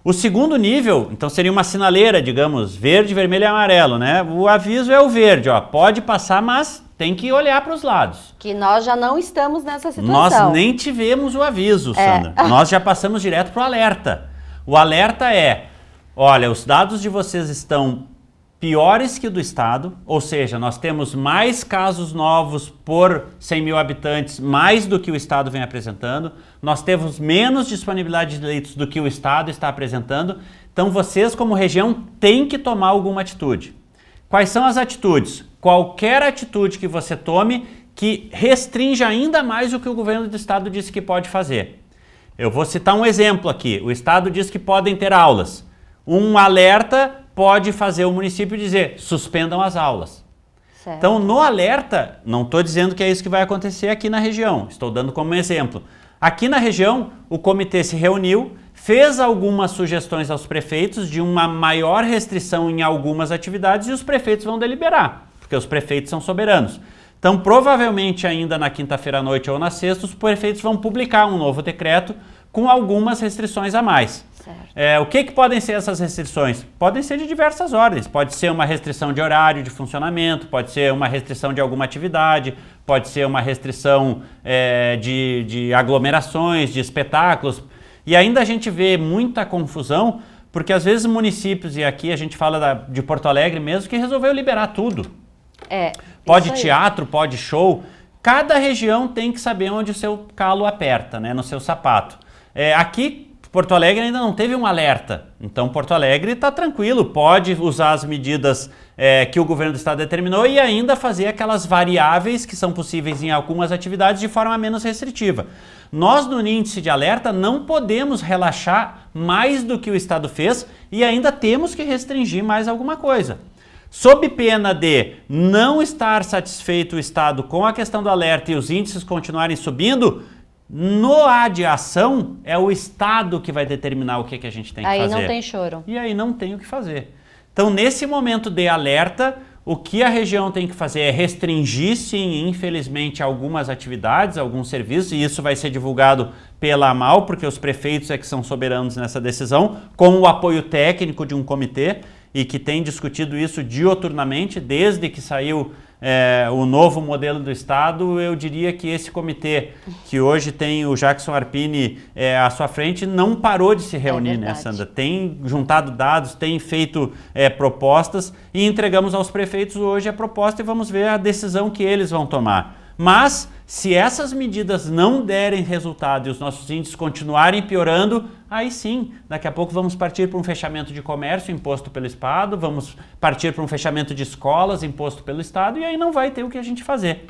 O segundo nível, então seria uma sinaleira, digamos, verde, vermelho e amarelo, né? O aviso é o verde, ó, pode passar, mas tem que olhar para os lados. Que nós já não estamos nessa situação. Nós nem tivemos o aviso, Sandra. Nós já passamos direto para o alerta. O alerta é, olha, os dados de vocês estão piores que o do estado, ou seja, nós temos mais casos novos por 100 mil habitantes, mais do que o estado vem apresentando, nós temos menos disponibilidade de leitos do que o estado está apresentando, então vocês como região têm que tomar alguma atitude. Quais são as atitudes? Qualquer atitude que você tome que restrinja ainda mais o que o governo do estado disse que pode fazer. Eu vou citar um exemplo aqui, o estado diz que podem ter aulas, um alerta pode fazer o município dizer, suspendam as aulas. Certo. Então, no alerta, não estou dizendo que é isso que vai acontecer aqui na região, estou dando como exemplo. Aqui na região, o comitê se reuniu, fez algumas sugestões aos prefeitos de uma maior restrição em algumas atividades e os prefeitos vão deliberar, porque os prefeitos são soberanos. Então, provavelmente ainda na quinta-feira à noite ou na sexta, os prefeitos vão publicar um novo decreto com algumas restrições a mais. O que podem ser essas restrições? Podem ser de diversas ordens. Pode ser uma restrição de horário de funcionamento, pode ser uma restrição de alguma atividade, pode ser uma restrição de aglomerações, de espetáculos. E ainda a gente vê muita confusão, porque às vezes municípios, e aqui a gente fala de Porto Alegre mesmo, que resolveu liberar tudo. Pode teatro, pode show. Cada região tem que saber onde o seu calo aperta, né, no seu sapato. Aqui, Porto Alegre ainda não teve um alerta, então Porto Alegre está tranquilo, pode usar as medidas que o governo do estado determinou e ainda fazer aquelas variáveis que são possíveis em algumas atividades de forma menos restritiva. Nós no índice de alerta não podemos relaxar mais do que o estado fez e ainda temos que restringir mais alguma coisa. Sob pena de não estar satisfeito o estado com a questão do alerta e os índices continuarem subindo, no A de ação, é o estado que vai determinar o que a gente tem que fazer. Aí não tem choro. E aí não tem o que fazer. Então, nesse momento de alerta, o que a região tem que fazer é restringir, sim, infelizmente, algumas atividades, alguns serviços, e isso vai ser divulgado pela AMAL, porque os prefeitos é que são soberanos nessa decisão, com o apoio técnico de um comitê, e que tem discutido isso dioturnamente, desde que saiu o novo modelo do estado. Eu diria que esse comitê, que hoje tem o Jackson Arpini à sua frente, não parou de se reunir, né, Sandra? Tem juntado dados, tem feito propostas e entregamos aos prefeitos hoje a proposta e vamos ver a decisão que eles vão tomar. Mas se essas medidas não derem resultado e os nossos índices continuarem piorando, aí sim, daqui a pouco vamos partir para um fechamento de comércio imposto pelo Estado, vamos partir para um fechamento de escolas imposto pelo Estado, e aí não vai ter o que a gente fazer.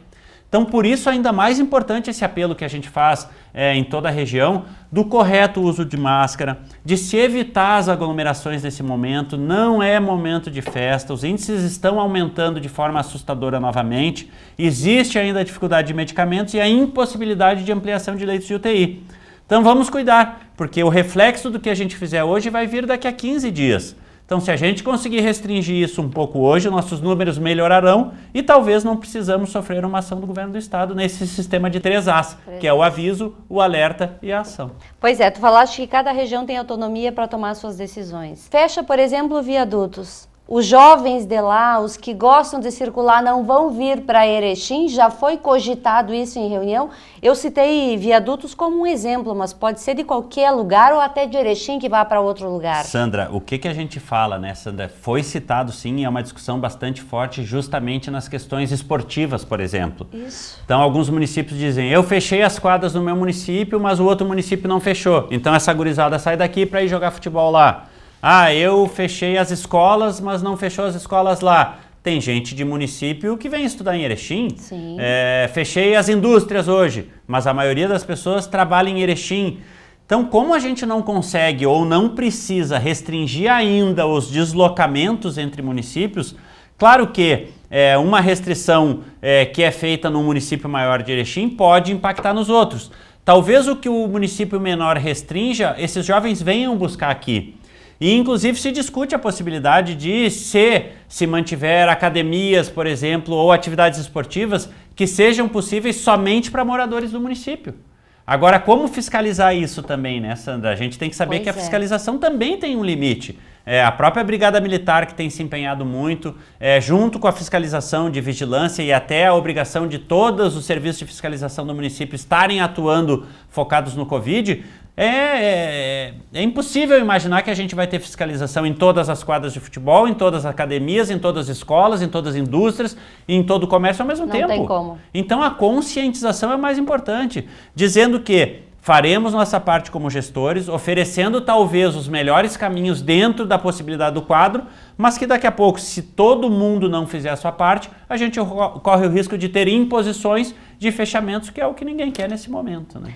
Então, por isso, ainda mais importante esse apelo que a gente faz em toda a região, do correto uso de máscara, de se evitar as aglomerações nesse momento. Não é momento de festa, os índices estão aumentando de forma assustadora novamente, existe ainda a dificuldade de medicamentos e a impossibilidade de ampliação de leitos de UTI. Então vamos cuidar, porque o reflexo do que a gente fizer hoje vai vir daqui a 15 dias. Então, se a gente conseguir restringir isso um pouco hoje, nossos números melhorarão e talvez não precisamos sofrer uma ação do governo do estado nesse sistema de 3 As, que é o aviso, o alerta e a ação. Pois é, tu falaste que cada região tem autonomia para tomar suas decisões. Fecha, por exemplo, viadutos. Os jovens de lá, os que gostam de circular, não vão vir para Erechim? Já foi cogitado isso em reunião? Eu citei viadutos como um exemplo, mas pode ser de qualquer lugar ou até de Erechim que vá para outro lugar. Sandra, o que a gente fala, né, Sandra? Foi citado sim, é uma discussão bastante forte justamente nas questões esportivas, por exemplo. Isso. Então, alguns municípios dizem, eu fechei as quadras no meu município, mas o outro município não fechou. Então, essa gurizada sai daqui para ir jogar futebol lá. Ah, eu fechei as escolas, mas não fechou as escolas lá. Tem gente de município que vem estudar em Erechim. Sim. Fechei as indústrias hoje, mas a maioria das pessoas trabalha em Erechim. Então, como a gente não consegue ou não precisa restringir ainda os deslocamentos entre municípios, claro que uma restrição que é feita no município maior de Erechim pode impactar nos outros. Talvez o que o município menor restrinja, esses jovens venham buscar aqui. E, inclusive, se discute a possibilidade de, se mantiver academias, por exemplo, ou atividades esportivas, que sejam possíveis somente para moradores do município. Agora, como fiscalizar isso também, né, Sandra? A gente tem que saber que a fiscalização também tem um limite. A própria Brigada Militar, que tem se empenhado muito, junto com a fiscalização de vigilância e até a obrigação de todos os serviços de fiscalização do município estarem atuando focados no Covid, é impossível imaginar que a gente vai ter fiscalização em todas as quadras de futebol, em todas as academias, em todas as escolas, em todas as indústrias, em todo o comércio ao mesmo tempo. Não tem como. Então a conscientização é mais importante, dizendo que faremos nossa parte como gestores, oferecendo talvez os melhores caminhos dentro da possibilidade do quadro, mas que daqui a pouco, se todo mundo não fizer a sua parte, a gente corre o risco de ter imposições de fechamentos, que é o que ninguém quer nesse momento, né?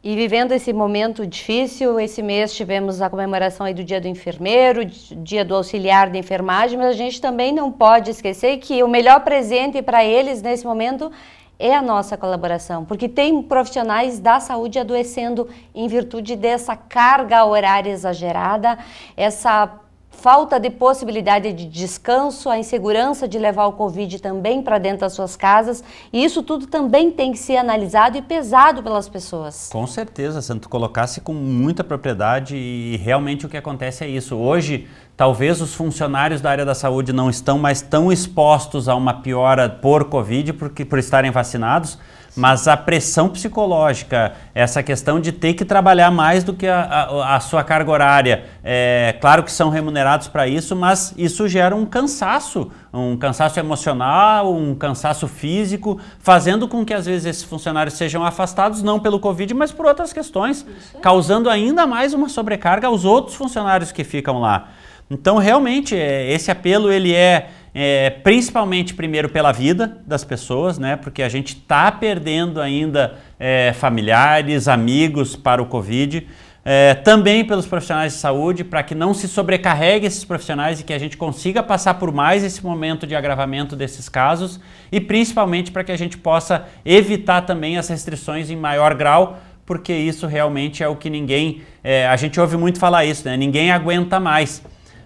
E vivendo esse momento difícil, esse mês tivemos a comemoração aí do Dia do Enfermeiro, Dia do Auxiliar de Enfermagem, mas a gente também não pode esquecer que o melhor presente para eles nesse momento é a nossa colaboração, porque tem profissionais da saúde adoecendo em virtude dessa carga horária exagerada, essa falta de possibilidade de descanso, a insegurança de levar o Covid também para dentro das suas casas, e isso tudo também tem que ser analisado e pesado pelas pessoas. Com certeza, se tu colocasse com muita propriedade, e realmente o que acontece é isso. Hoje, talvez os funcionários da área da saúde não estão mais tão expostos a uma piora por Covid, por estarem vacinados, mas a pressão psicológica, essa questão de ter que trabalhar mais do que a sua carga horária, claro que são remunerados para isso, mas isso gera um cansaço emocional, um cansaço físico, fazendo com que às vezes esses funcionários sejam afastados não pelo Covid, mas por outras questões, causando ainda mais uma sobrecarga aos outros funcionários que ficam lá. Então, realmente, esse apelo ele principalmente primeiro pela vida das pessoas, né? Porque a gente está perdendo ainda familiares, amigos para o Covid, também pelos profissionais de saúde, para que não se sobrecarregue esses profissionais e que a gente consiga passar por mais esse momento de agravamento desses casos, e principalmente para que a gente possa evitar também as restrições em maior grau, porque isso realmente é o que ninguém... a gente ouve muito falar isso, né? Ninguém aguenta mais.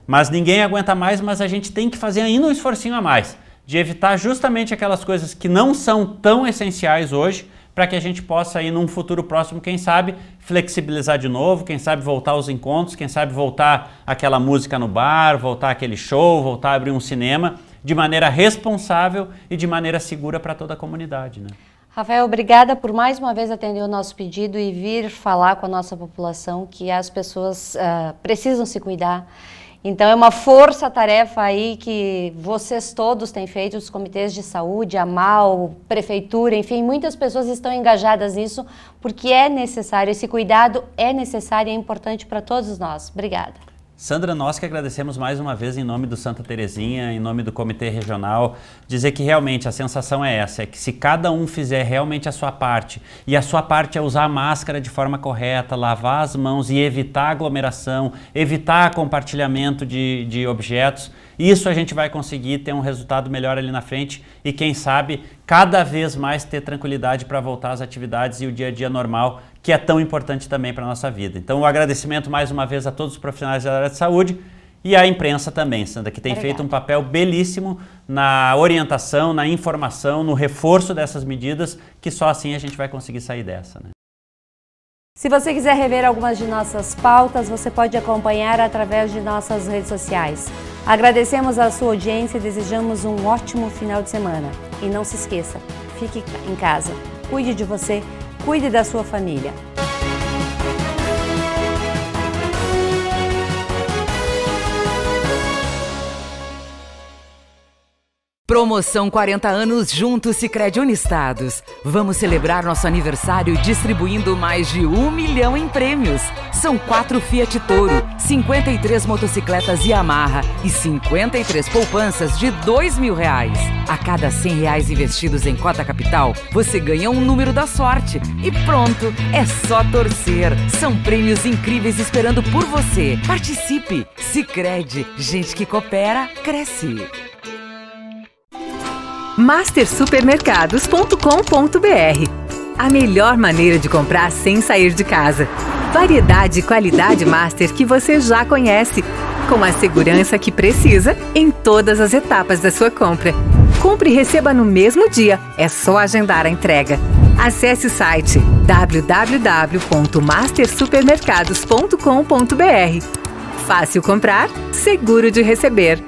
Mas ninguém aguenta mais, mas a gente tem que fazer ainda um esforcinho a mais, de evitar justamente aquelas coisas que não são tão essenciais hoje, para que a gente possa aí num futuro próximo, quem sabe, flexibilizar de novo, quem sabe voltar aos encontros, quem sabe voltar aquela música no bar, voltar aquele show, voltar a abrir um cinema, de maneira responsável e de maneira segura para toda a comunidade, né? Rafael, obrigada por mais uma vez atender o nosso pedido e vir falar com a nossa população que as pessoas precisam se cuidar. Então é uma força-tarefa aí que vocês todos têm feito, os comitês de saúde, a MAL, prefeitura, enfim, muitas pessoas estão engajadas nisso porque é necessário, esse cuidado é necessário e é importante para todos nós. Obrigada. Sandra, nós que agradecemos mais uma vez em nome do Santa Terezinha, em nome do Comitê Regional, dizer que realmente a sensação é essa, é que se cada um fizer realmente a sua parte, e a sua parte é usar a máscara de forma correta, lavar as mãos e evitar aglomeração, evitar compartilhamento de objetos, isso a gente vai conseguir ter um resultado melhor ali na frente e quem sabe cada vez mais ter tranquilidade para voltar às atividades e o dia a dia normal, que é tão importante também para a nossa vida. Então, o agradecimento mais uma vez a todos os profissionais da área de saúde e à imprensa também, Sandra, que tem feito um papel belíssimo na orientação, na informação, no reforço dessas medidas, que só assim a gente vai conseguir sair dessa, né? Se você quiser rever algumas de nossas pautas, você pode acompanhar através de nossas redes sociais. Agradecemos a sua audiência e desejamos um ótimo final de semana. E não se esqueça, fique em casa, cuide de você, cuide da sua família. Promoção 40 anos juntos Sicredi Unistados. Vamos celebrar nosso aniversário distribuindo mais de 1 milhão em prêmios. São 4 Fiat Toro, 53 motocicletas Yamaha e 53 poupanças de R$2.000. A cada R$100 investidos em cota capital, você ganha um número da sorte. E pronto, é só torcer. São prêmios incríveis esperando por você. Participe! Sicredi, gente que coopera, cresce. mastersupermercados.com.br. A melhor maneira de comprar sem sair de casa. Variedade e qualidade Master que você já conhece, com a segurança que precisa em todas as etapas da sua compra. Compre e receba no mesmo dia, é só agendar a entrega. Acesse o site www.mastersupermercados.com.br. Fácil comprar, seguro de receber.